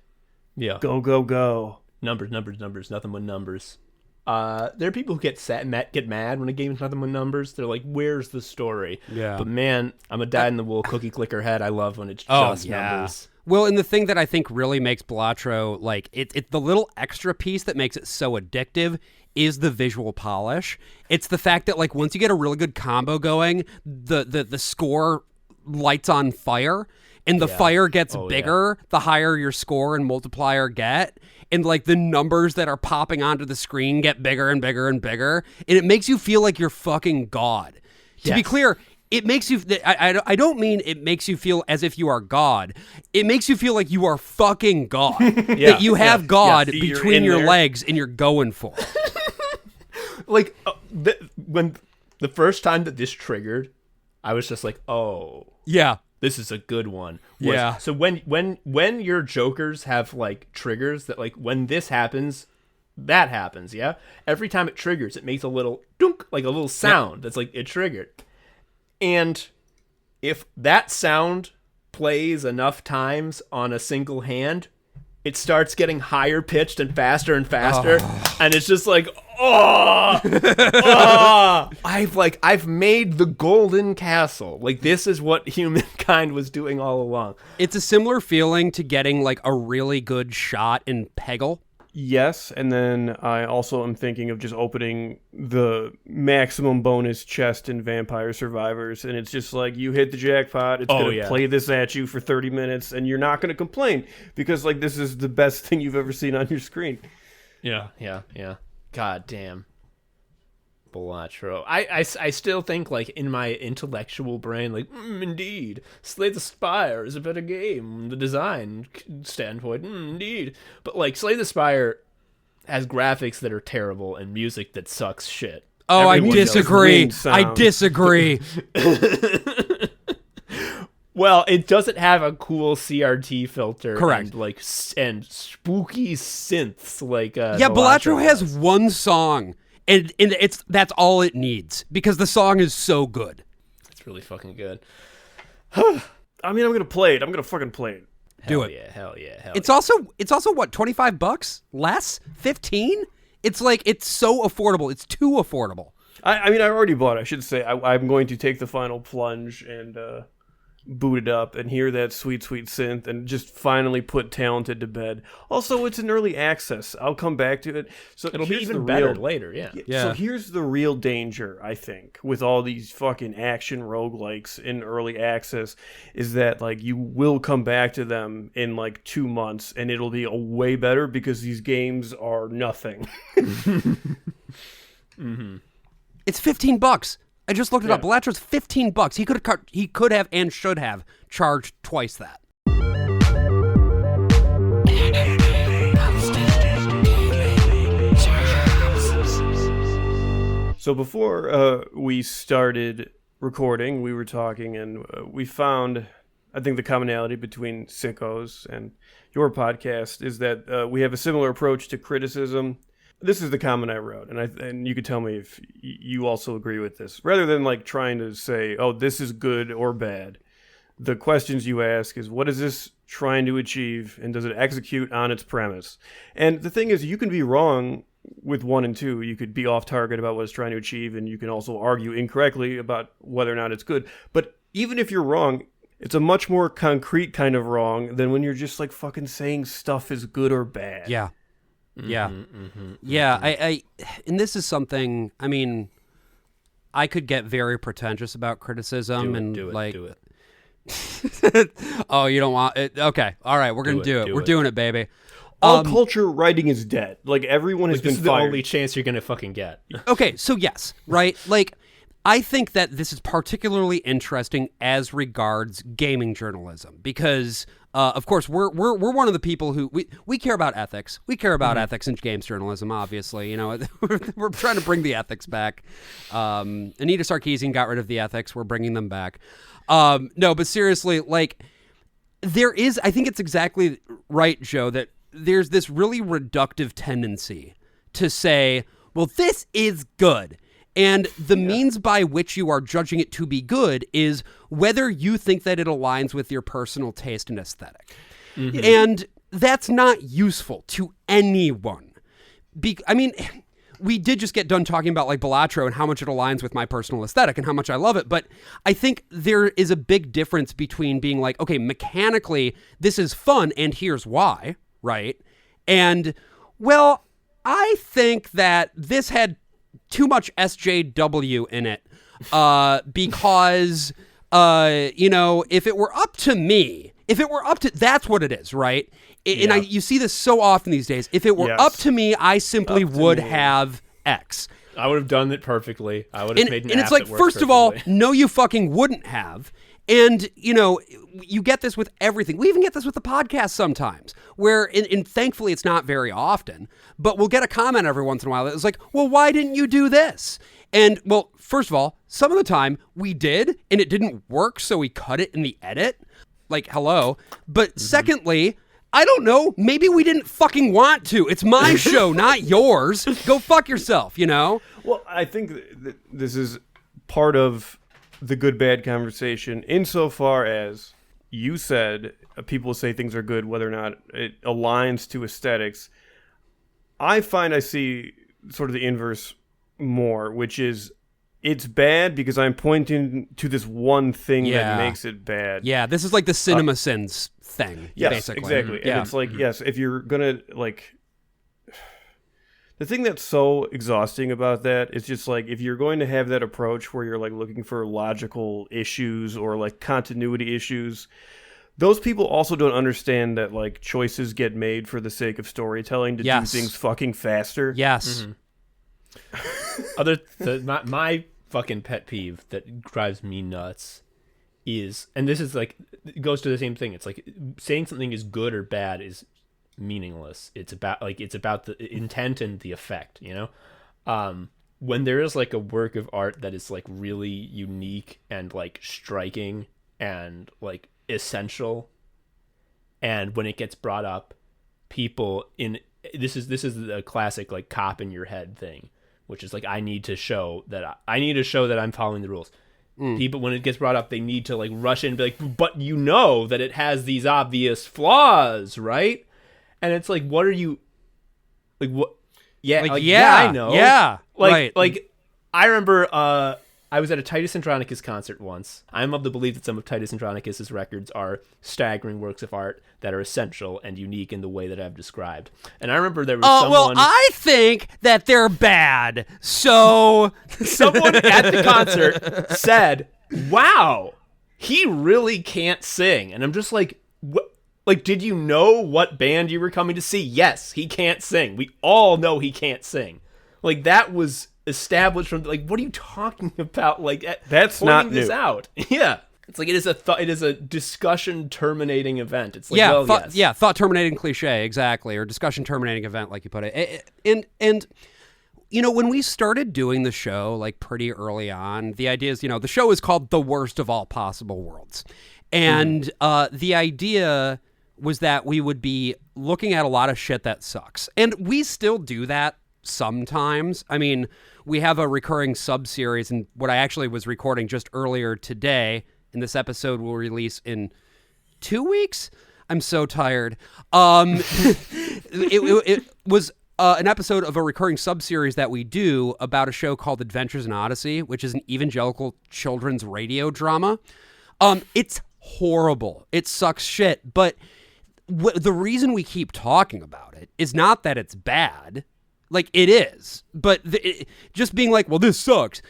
yeah, Go, go, go. numbers, nothing but numbers. There are people who get mad when a game's nothing but numbers. They're like, "Where's the story?" Yeah. But man, I'm a dyed-in-the-wool cookie clicker head. I love when it's just numbers. Well, and the thing that I think really makes Balatro, like, it the little extra piece that makes it so addictive is the visual polish. It's the fact that, like, once you get a really good combo going, the score lights on fire, and the fire gets bigger the higher your score and multiplier get, and, like, the numbers that are popping onto the screen get bigger and bigger and bigger, and it makes you feel like you're fucking God. To be clear, it makes you, I don't mean it makes you feel as if you are God. It makes you feel like you are fucking God. That you have God between your legs and you're going for it. Like, when the first time that this triggered, I was just like, oh. Yeah. This is a good one. Yeah. So when your jokers have, like, triggers that, like, when this happens, that happens, yeah? Every time it triggers, it makes a little dunk, like a little sound that's like, it triggered. And if that sound plays enough times on a single hand, it starts getting higher pitched and faster, and it's just like, I've made the golden castle. Like, this is what humankind was doing all along. It's a similar feeling to getting, like, a really good shot in Peggle. Yes, and then I also am thinking of just opening the maximum bonus chest in Vampire Survivors, and it's just like, you hit the jackpot, it's going to play this at you for 30 minutes, and you're not going to complain, because, like, this is the best thing you've ever seen on your screen. Yeah. God damn. Balatro. I still think, like, in my intellectual brain, like, indeed, Slay the Spire is a better game, the design standpoint, indeed. But, like, Slay the Spire has graphics that are terrible and music that sucks shit. Oh, Everyone I disagree. Well, it doesn't have a cool CRT filter. Correct. And, like, and spooky synths like Balatro has one song. And that's all it needs, because the song is so good. It's really fucking good. I mean, I'm gonna play it. I'm gonna fucking play it. Do it. Hell yeah. It's also what, $25 less, 15? It's like, it's so affordable. It's too affordable. I mean, I already bought it. I should say I'm going to take the final plunge and boot it up and hear that sweet, sweet synth and just finally put Talented to bed. Also, it's an early access. I'll come back to it. So It'll be even better later, yeah. So here's the real danger, I think, with all these fucking action roguelikes in early access, is that like you will come back to them in like 2 months and it'll be a way better because these games are nothing. Mm-hmm. It's $15. I just looked it up. Balatro's $15. He could have and should have charged twice that. So before we started recording, we were talking and we found, I think, the commonality between Sickos and your podcast is that we have a similar approach to criticism. This is the comment I wrote, and you could tell me if you also agree with this. Rather than like trying to say, oh, this is good or bad, the questions you ask is, what is this trying to achieve, and does it execute on its premise? And the thing is, you can be wrong with 1 and 2. You could be off target about what it's trying to achieve, and you can also argue incorrectly about whether or not it's good. But even if you're wrong, it's a much more concrete kind of wrong than when you're just like fucking saying stuff is good or bad. Yeah. Yeah. Yeah. I and this is something, I mean, I could get very pretentious about criticism do it. Oh, you don't want it? Okay. All right. We're going to do it. We're doing it, baby. All culture writing is dead. Like everyone has been This is fired. the only chance you're going to fucking get. Okay. So yes, right? Like, I think that this is particularly interesting as regards gaming journalism because, of course, we're one of the people who we care about ethics. We care about ethics in games journalism. Obviously, you know, we're trying to bring the ethics back. Anita Sarkeesian got rid of the ethics. We're bringing them back. No, but seriously, like there is. I think it's exactly right, Joe. That there's this really reductive tendency to say, "Well, this is good." And the means by which you are judging it to be good is whether you think that it aligns with your personal taste and aesthetic. Mm-hmm. And that's not useful to anyone. I mean, we did just get done talking about like Balatro and how much it aligns with my personal aesthetic and how much I love it. But I think there is a big difference between being like, okay, mechanically, this is fun and here's why, right? And, well, I think that this had too much SJW in it because, you know, if it were up to me, that's what it is, right? And you see this so often these days. If it were up to me, I simply would have X. I would have done it perfectly. I would have made an and app it's like, that works first of all, perfectly. no, you fucking wouldn't have. And, you know, you get this with everything. We even get this with the podcast sometimes, where, and thankfully it's not very often, but we'll get a comment every once in a while that's like, well, why didn't you do this? And, well, first of all, some of the time we did, and it didn't work, so we cut it in the edit. Like, hello. But secondly, I don't know, maybe we didn't fucking want to. It's my show, not yours. Go fuck yourself, you know? Well, I think that this is part of the good-bad conversation insofar as you said people say things are good whether or not it aligns to aesthetics. I find I see sort of the inverse more, which is it's bad because I'm pointing to this one thing that makes it bad. Yeah, this is like the cinema sins thing, yes, basically. Exactly. And it's like, yes, if you're going to, like... The thing that's so exhausting about that is just like if you're going to have that approach where you're like looking for logical issues or like continuity issues, those people also don't understand that like choices get made for the sake of storytelling to do things fucking faster. Yes. My fucking pet peeve that drives me nuts is, and this is like, it goes to the same thing. It's like saying something is good or bad is meaningless. It's about the intent and the effect, you know? When there is like a work of art that is like really unique and like striking and like essential, and when it gets brought up, people in this is the classic like cop in your head thing, which is like I need to show that I'm following the rules. People, when it gets brought up, they need to like rush in and be like, but you know that it has these obvious flaws, right? And it's like, what are you like? What? Yeah, like, yeah, I know. Yeah, like, right. Like, I remember I was at a Titus Andronicus concert once. I'm of the belief that some of Titus Andronicus's records are staggering works of art that are essential and unique in the way that I've described. And I remember there was someone... Well, I think that they're bad, so... Someone at the concert said, wow, he really can't sing. And I'm just like, what? Like, did you know what band you were coming to see? Yes, he can't sing. We all know he can't sing. Like, that was established from, like, what are you talking about? Like, that's not new. This out. Yeah. It's like, it is a discussion terminating event. It's like, thought terminating cliche, exactly, or discussion terminating event, like you put it. And you know, when we started doing the show, like, pretty early on, the idea is, you know, the show is called The Worst of All Possible Worlds. And the idea was that we would be looking at a lot of shit that sucks. And we still do that sometimes. I mean, we have a recurring sub-series, and what I actually was recording just earlier today, and this episode will release in 2 weeks. I'm so tired. It was an episode of a recurring sub-series that we do about a show called Adventures in Odyssey, which is an evangelical children's radio drama. It's horrible. It sucks shit. But the reason we keep talking about it is not that it's bad. Like, it is. But just being like, well, this sucks,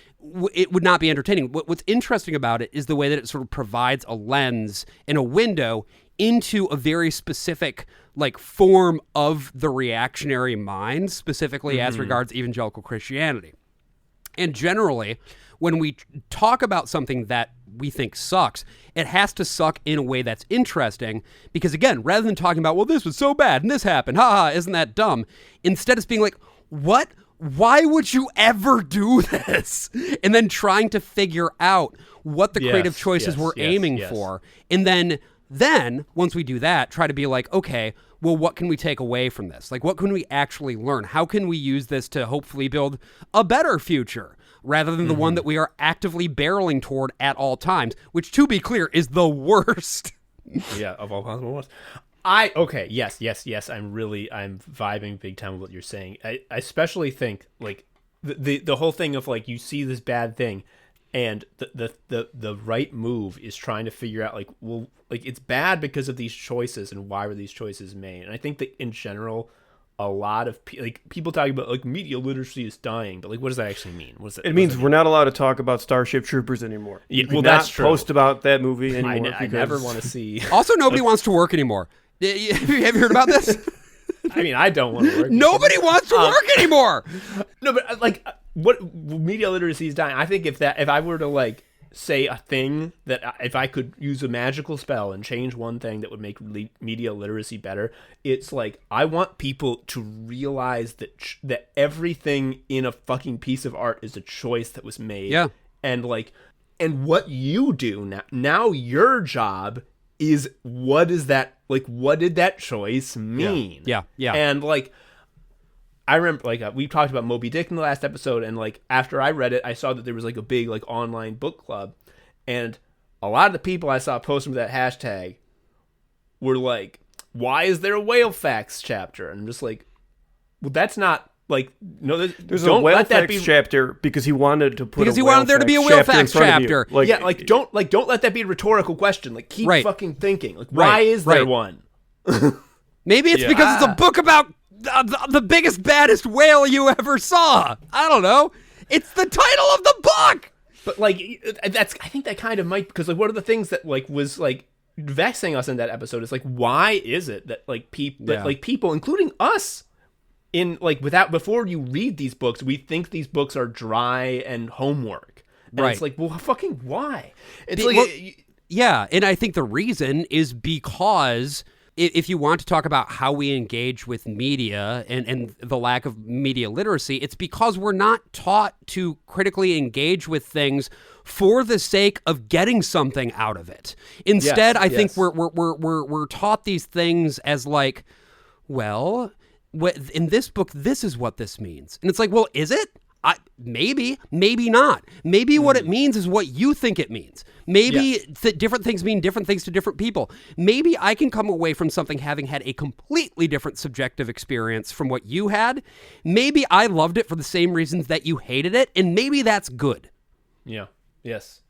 it would not be entertaining. What's interesting about it is the way that it sort of provides a lens and a window into a very specific, like, form of the reactionary mind, specifically as regards evangelical Christianity. And generally, when we talk about something that we think sucks, it has to suck in a way that's interesting, because, again, rather than talking about, well, this was so bad and this happened, haha, isn't that dumb? Instead, it's being like, what? Why would you ever do this? And then trying to figure out what the creative choices we're aiming for. And then, once we do that, try to be like, okay, well, what can we take away from this? Like, what can we actually learn? How can we use this to hopefully build a better future, rather than the one that we are actively barreling toward at all times, which, to be clear, is the worst. Yeah, of all possible ones. Yes, I'm vibing big time with what you're saying. I especially think, like, the whole thing of, like, you see this bad thing, and the right move is trying to figure out, like, well, like, it's bad because of these choices, and why were these choices made? And I think that in general, a lot of people talking about, like, media literacy is dying, but, like, what does that actually mean? It means we're not alled to talk about Starship Troopers anymore. Yeah, well, that's true. Post about that movie anymore. I never want to see. Also, nobody wants to work anymore. Have you heard about this? I mean, I don't want to work. Nobody wants to work anymore. No, but, like, what media literacy is dying. I think if I were to, like, say a thing that if I could use a magical spell and change one thing that would make media literacy better, it's like, I want people to realize that everything in a fucking piece of art is a choice that was made. Yeah. And, like, and what you do now your job is, what did that choice mean? Yeah. And, like, I remember, like, we talked about Moby Dick in the last episode, and, like, after I read it, I saw that there was, like, a big, like, online book club, and a lot of the people I saw posting with that hashtag were like, why is there a whale facts chapter? And I'm just like, well, that's not, like, no, there's a whale facts chapter because he wanted to put there to be a whale facts chapter. Like, yeah, like, don't let that be a rhetorical question. Like, keep fucking thinking. Like, why is there one? Maybe it's because it's a book about the biggest, baddest whale you ever saw. I don't know. It's the title of the book. But, like, I think that kind of might, because, like, one of the things that, like, was, like, vexing us in that episode is, like, why is it that, like, people, including us, in, like, before you read these books, we think these books are dry and homework. And it's like, well, fucking why? It's yeah, and I think the reason is because if you want to talk about how we engage with media and the lack of media literacy, it's because we're not taught to critically engage with things for the sake of getting something out of it. Instead, I think we're taught these things as, like, well, in this book, this is what this means. And it's like, well, is it? maybe not. Maybe what it means is what you think it means. Maybe different things mean different things to different people. Maybe I can come away from something having had a completely different subjective experience from what you had. Maybe I loved it for the same reasons that you hated it, and maybe that's good. Yeah. Yes.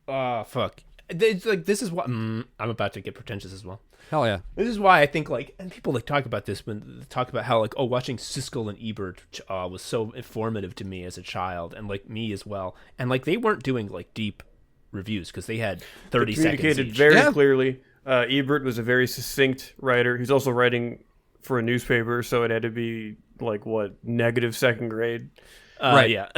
Oh, fuck. It's like, this is what I'm about to get pretentious as well. Hell yeah. This is why I think, like, and people like talk about this when they talk about how, like, oh, watching Siskel and Ebert was so informative to me as a child, and like me as well. And like they weren't doing like deep reviews because they had 30 seconds communicated each. very clearly. Ebert was a very succinct writer. He's also writing for a newspaper, so it had to be like negative second grade. Right. Yeah.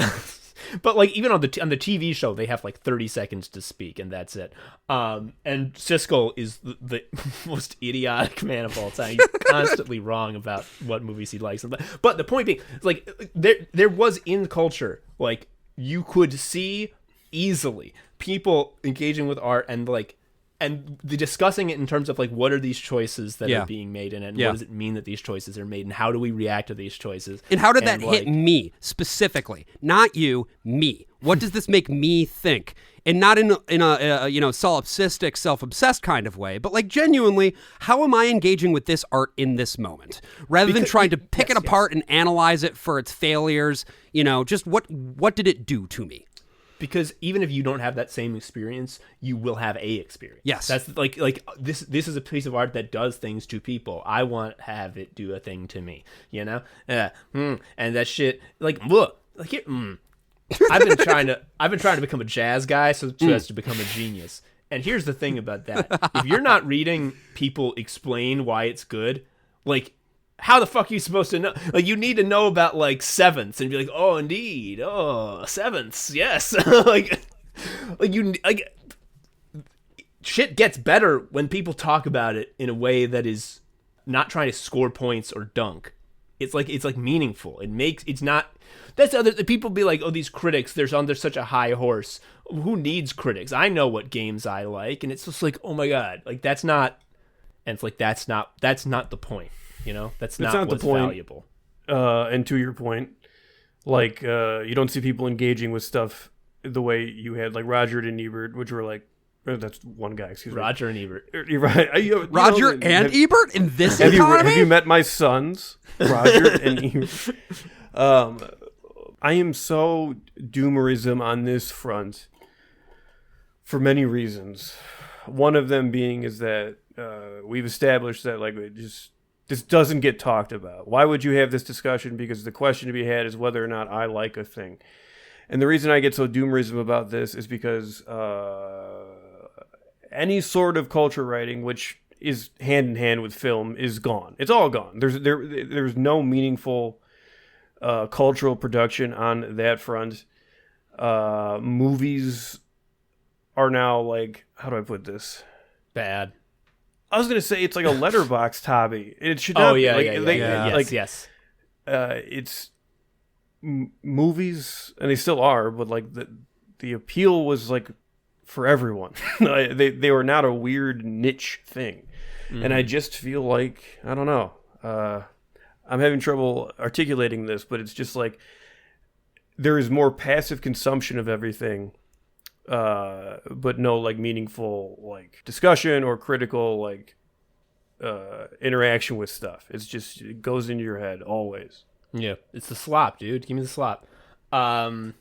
But like even on the TV show, they have like 30 seconds to speak, and that's it. And Siskel is the most idiotic man of all time. He's constantly wrong about what movies he likes. But the point being, like there was in culture, like you could see easily people engaging with art and like. And discussing it in terms of like what are these choices that are being made in it, and what does it mean that these choices are made, and how do we react to these choices? And how did that hit me specifically? Not you, me. What does this make me think? And not in a solipsistic, self-obsessed kind of way, but like genuinely, how am I engaging with this art in this moment? Rather than trying to pick it apart and analyze it for its failures, just what did it do to me? Because even if you don't have that same experience, you will have a experience. Yes. That's like this is a piece of art that does things to people. I want to have it do a thing to me, and that shit, like, look, like it, I've been trying to become a jazz guy so as to become a genius. And here's the thing about that. If you're not reading people explain why it's good, like, how the fuck are you supposed to know? Like, you need to know about, like, sevenths and be like, oh, indeed. Oh, sevenths. Yes. Shit gets better when people talk about it in a way that is not trying to score points or dunk. It's like meaningful. It's not, that's the other, people be like, oh, these critics, they're on such a high horse. Who needs critics? I know what games I like. And it's just like, oh my God, like, that's not, and it's like, that's not the point. That's not what's the point. valuable. And to your point, like, you don't see people engaging with stuff the way you had, like Roger and Ebert, which were like, that's one guy, excuse me. Roger and Ebert. You're right. Roger and Ebert in this have economy? Have you met my sons, Roger and Ebert? I am so doomerism on this front for many reasons. One of them being is that we've established that, like, this doesn't get talked about. Why would you have this discussion? Because the question to be had is whether or not I like a thing. And the reason I get so doomerism about this is because any sort of culture writing, which is hand in hand with film, is gone. It's all gone. There's no meaningful cultural production on that front. Movies are now, like, how do I put this? Bad. I was gonna say it's like a letterboxed hobby. It should not. Yes. It's movies, and they still are, but like the appeal was like for everyone. They were not a weird niche thing, and I just feel like, I don't know. I'm having trouble articulating this, but it's just like there is more passive consumption of everything. But no, like, meaningful, like, discussion or critical, like, interaction with stuff. It goes into your head always. Yeah, it's the slop, dude. Give me the slop. I'm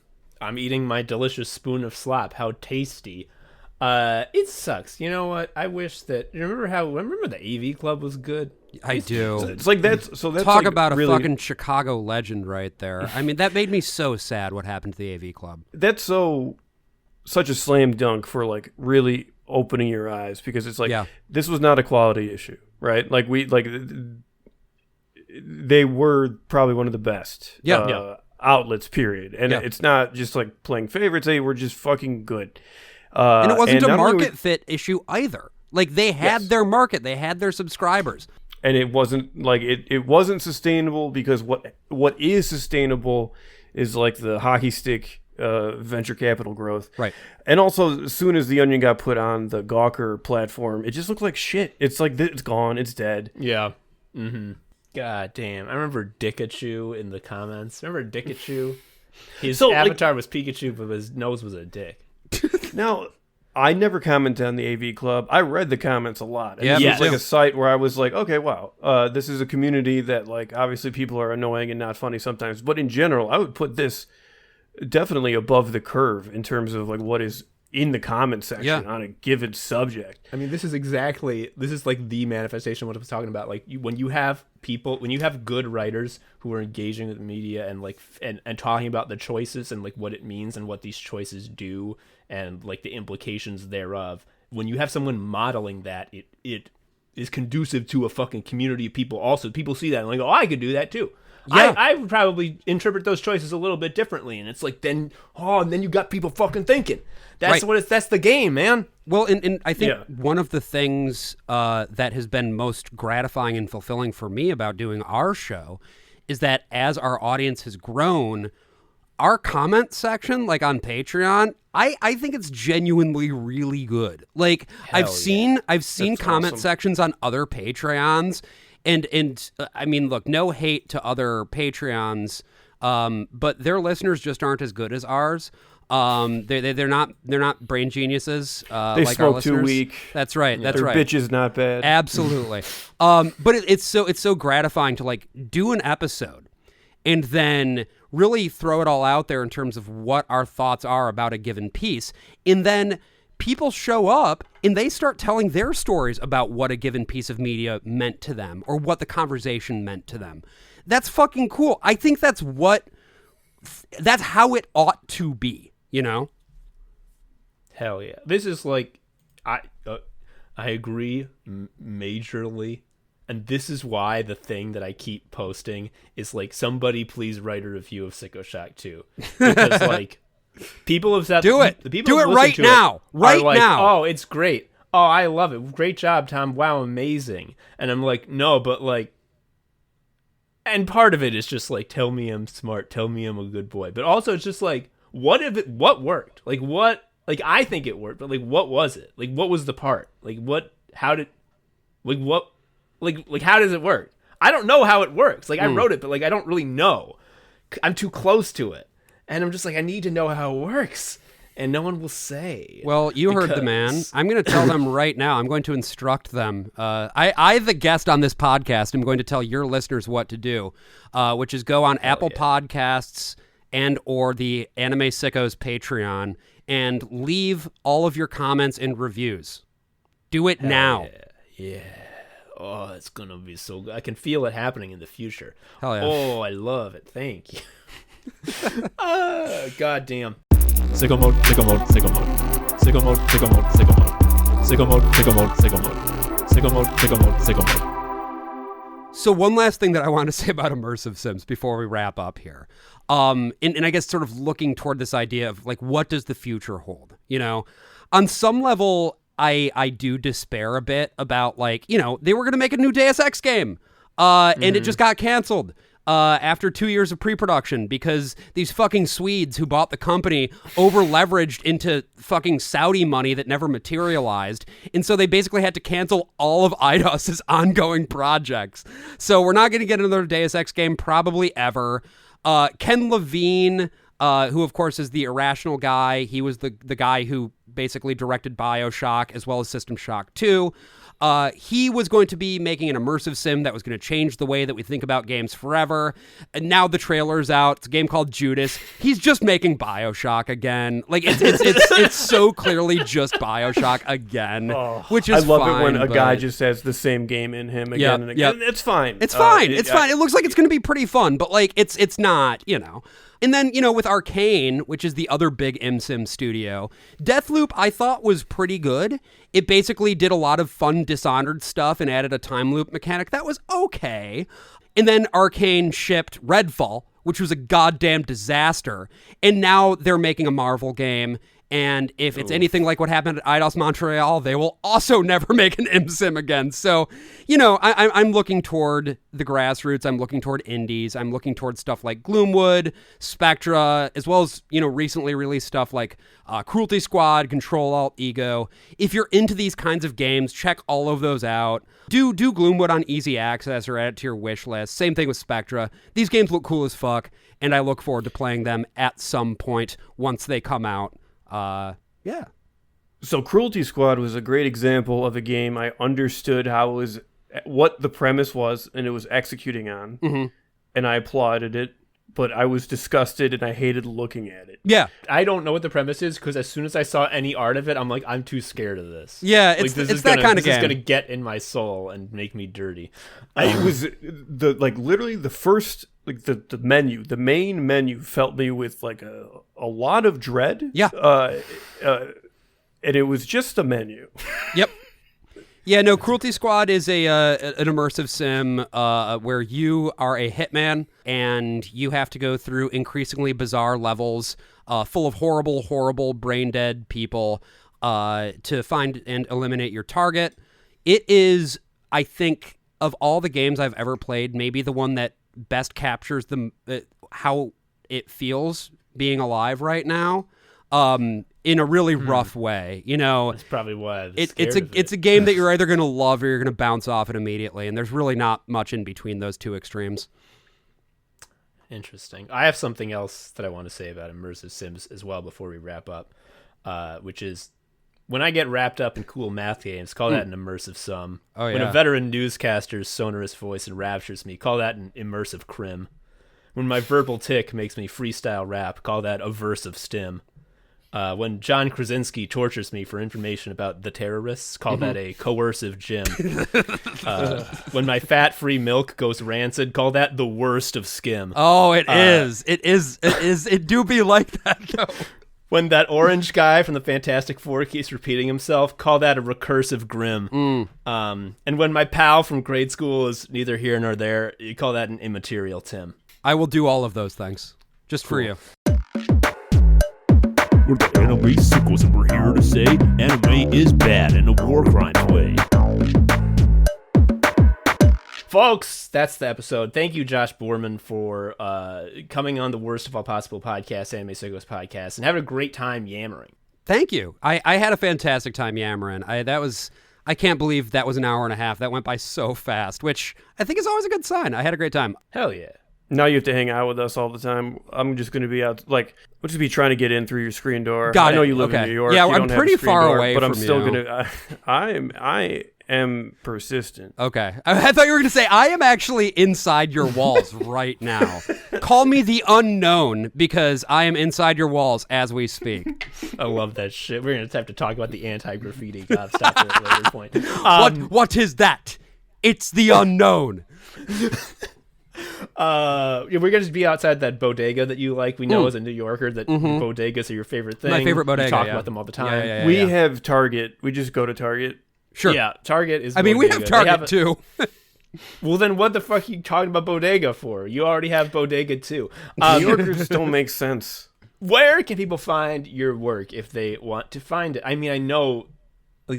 eating my delicious spoon of slop. How tasty. It sucks. You know what? I wish that, remember the AV Club was good? I do. It's like that's talk like about really, a fucking Chicago legend right there. I mean, that made me so sad what happened to the AV Club. That's such a slam dunk for, like, really opening your eyes, because it's like, this was not a quality issue, right? Like, they were probably one of the best outlets, period. And it's not just like playing favorites. They were just fucking good. And it wasn't a market fit issue either. Like, they had their market, they had their subscribers. And it wasn't like it wasn't sustainable, because what is sustainable is like the hockey stick venture capital growth. Right. And also, as soon as The Onion got put on the Gawker platform, it just looked like shit. It's like, it's gone. It's dead. Yeah. Mm-hmm. God damn. I remember Dickachu in the comments. Remember Dickachu? His So, like- avatar was Pikachu, but his nose was a dick. Now, I never commented on the AV Club. I read the comments a lot. And Yeah, this me was like too. a site where I was like, okay, wow, this is a community that, like, obviously people are annoying and not funny sometimes. But in general, I would put this definitely above the curve in terms of, like, what is in the comment section on a given subject. I mean, this is like the manifestation of what I was talking about. Like, when you have good writers who are engaging with the media and like and talking about the choices and like what it means and what these choices do and like the implications thereof. When you have someone modeling that, it is conducive to a fucking community of people. Also, people see that and like, oh, I could do that too. Yeah. I would probably interpret those choices a little bit differently, and it's like and then you got people fucking thinking. That's Right. that's the game, man. Well, and I think Yeah. one of the things that has been most gratifying and fulfilling for me about doing our show is that as our audience has grown, our comment section, like on Patreon, I think it's genuinely really good. Like I've seen comment awesome. sections on other Patreons, and I mean, look, no hate to other Patreons, but their listeners just aren't as good as ours. They're not brain geniuses. They like our smoke too listeners. weak. That's right. That's Their right. bitch is not bad. Absolutely. But it's so gratifying to like do an episode and then really throw it all out there in terms of what our thoughts are about a given piece. And then people show up and they start telling their stories about what a given piece of media meant to them or what the conversation meant to them. That's fucking cool. I think that's how it ought to be, you know? Hell yeah. This is like I agree majorly. And this is why the thing that I keep posting is like, somebody please write a review of Sicko Shock 2. Because like people have said Do it. The people Do who it listen right to now. are Right like, now. Oh, it's great. Oh, I love it. Great job, Tom. Wow, amazing. And I'm like, no, but like, and part of it is just like, tell me I'm smart, tell me I'm a good boy. But also it's just like, what worked? Like what, like I think it worked, but like what was it? Like what was the part? Like how does it work? I don't know how it works. Like I wrote it, but like I don't really know. I'm too close to it. And I'm just like, I need to know how it works. And no one will say. Well, you heard the man. I'm going to tell them right now. I'm going to instruct them. I, the guest on this podcast, am going to tell your listeners what to do, which is go on Apple Podcasts and or the Anime Sickos Patreon and leave all of your comments and reviews. Do it now. Yeah. Oh, it's going to be so good. I can feel it happening in the future. Hell yeah. Oh, I love it. Thank you. God damn. Sicko mode, sicko mode, sicko mode. Sicko mode, sicko mode, sicko mode. Sicko mode, sicko mode, sicko mode. Sicko mode, sicko mode, sicko mode. So one last thing that I want to say about immersive sims before we wrap up here. And I guess sort of looking toward this idea of like, what does the future hold? You know, on some level, I do despair a bit about like, you know, they were going to make a new Deus Ex game and it just got canceled. After 2 years of pre-production because these fucking Swedes who bought the company over-leveraged into fucking Saudi money that never materialized. And so they basically had to cancel all of Eidos's ongoing projects. So we're not going to get another Deus Ex game probably ever. Ken Levine, who of course is the Irrational guy. He was the guy who basically directed BioShock as well as System Shock 2. He was going to be making an immersive sim that was going to change the way that we think about games forever. And now the trailer's out. It's a game called Judas. He's just making BioShock again. Like it's so clearly just BioShock again, which is I love fine, it when a but- guy just has the same game in him again and again. yep. It's fine. It's fine. It's fine. It looks like it's going to be pretty fun, but like it's not, you know. And then, you know, with Arcane, which is the other big MSim studio, Deathloop I thought was pretty good. It basically did a lot of fun Dishonored stuff and added a time loop mechanic. That was okay. And then Arcane shipped Redfall, which was a goddamn disaster. And now they're making a Marvel game. And if it's anything like what happened at Eidos Montreal, they will also never make an ImSim again. So, I'm looking toward the grassroots. I'm looking toward indies. I'm looking toward stuff like Gloomwood, Spectra, as well as, recently released stuff like Cruelty Squad, Control Alt Ego. If you're into these kinds of games, check all of those out. Do Gloomwood on easy access or add it to your wish list. Same thing with Spectra. These games look cool as fuck, and I look forward to playing them at some point once they come out. Yeah. So Cruelty Squad was a great example of a game I understood what the premise was and it was executing on, and I applauded it, but I was disgusted and I hated looking at it. Yeah. I don't know what the premise is because as soon as I saw any art of it, I'm like, I'm too scared of this. Yeah, it's that kind of game. This is going to get in my soul and make me dirty. It was literally the first, the menu, the main menu felt me with like a lot of dread. Yeah. And it was just a menu. Yep. Yeah, no, Cruelty Squad is an immersive sim where you are a hitman and you have to go through increasingly bizarre levels full of horrible, brain-dead people to find and eliminate your target. It is, I think, of all the games I've ever played, maybe the one that best captures how it feels being alive right now. In a really rough way, That's probably why it's a game that you're either going to love or you're going to bounce off it immediately, and there's really not much in between those two extremes. Interesting. I have something else that I want to say about immersive sims as well before we wrap up, which is when I get wrapped up in cool math games, call that an immersive sum. Oh, yeah. When a veteran newscaster's sonorous voice enraptures me, call that an immersive crim. When my verbal tick makes me freestyle rap, call that a verse of stim. When John Krasinski tortures me for information about the terrorists, call that a coercive gym. When my fat-free milk goes rancid, call that the worst of skim. Oh, it is. It do be like that, though. When that orange guy from the Fantastic Four keeps repeating himself, call that a recursive grim. And when my pal from grade school is neither here nor there, you call that an immaterial Tim. I will do all of those things, just for you. We're the anime sickos, and we're here to say anime is bad in a war crime way. Folks, that's the episode. Thank you, Josh Boerman, for coming on the Worst of All Possible podcast, Anime Sickos podcast, and having a great time yammering. Thank you. I had a fantastic time yammering. I can't believe that was an hour and a half. That went by so fast, which I think is always a good sign. I had a great time. Hell yeah. Now you have to hang out with us all the time. I'm just going to be out, we'll just be trying to get in through your screen door. Got I know it. you live Okay. in New York. Yeah, you I'm don't pretty have a screen far door, away but I'm from still you. going to. I am persistent. Okay. I thought you were going to say, I am actually inside your walls right now. Call me the unknown because I am inside your walls as we speak. I love that shit. We're going to have to talk about the anti-graffiti God stuff at a later point. What is that? It's the unknown. We're gonna just be outside that bodega that you like. We know as a New Yorker that bodegas are your favorite thing. My favorite bodega. We talk about them all the time. Yeah, We have Target. We just go to Target. Sure. Yeah, Target is. I mean, we have bodega. Target too. Well, then what the fuck are you talking about bodega for? You already have bodega too. New Yorkers don't make sense. Where can people find your work if they want to find it? I mean, I know.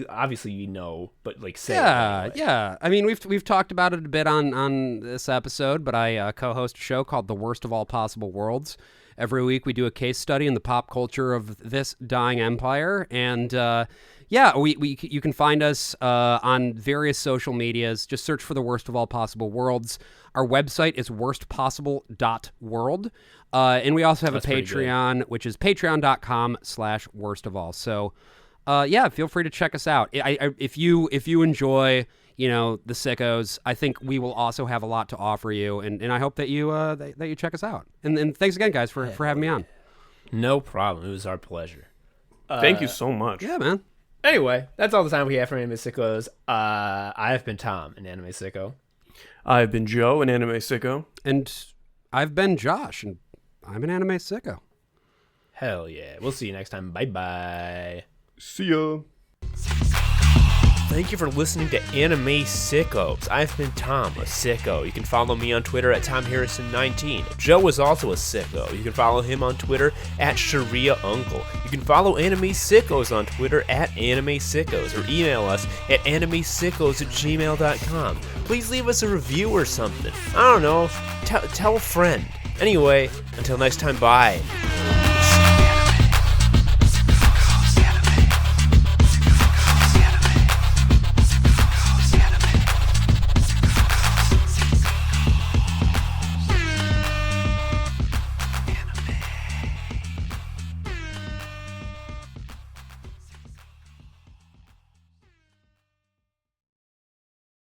Obviously you know, but say it anyway. Yeah. I mean, we've talked about it a bit on this episode, but I co-host a show called The Worst of All Possible Worlds. Every week we do a case study in the pop culture of this dying empire, and you can find us on various social medias. Just search for The Worst of All Possible Worlds. Our website is worstpossible.world, and we also have a Patreon, which is patreon.com/worstofall. So. Feel free to check us out. If you enjoy, the sickos, I think we will also have a lot to offer you, and I hope that you that you check us out. And thanks again, guys, for having me on. No problem. It was our pleasure. Thank you so much. Yeah, man. Anyway, that's all the time we have for Anime Sickos. I have been Tom, an Anime Sicko. I've been Joe, an Anime Sicko. And I've been Josh, and I'm an Anime Sicko. Hell yeah. We'll see you next time. Bye-bye. See ya. thank you for listening to Anime Sickos. I've been Tom, a sicko. You can follow me on Twitter at TomHarrison19. Joe is also a sicko. You can follow him on Twitter at ShariaUncle. You can follow Anime Sickos on Twitter at Anime Sickos, or email us at animesickos@gmail.com. Please leave us a review or something. I don't know. Tell a friend. Anyway, until next time, bye.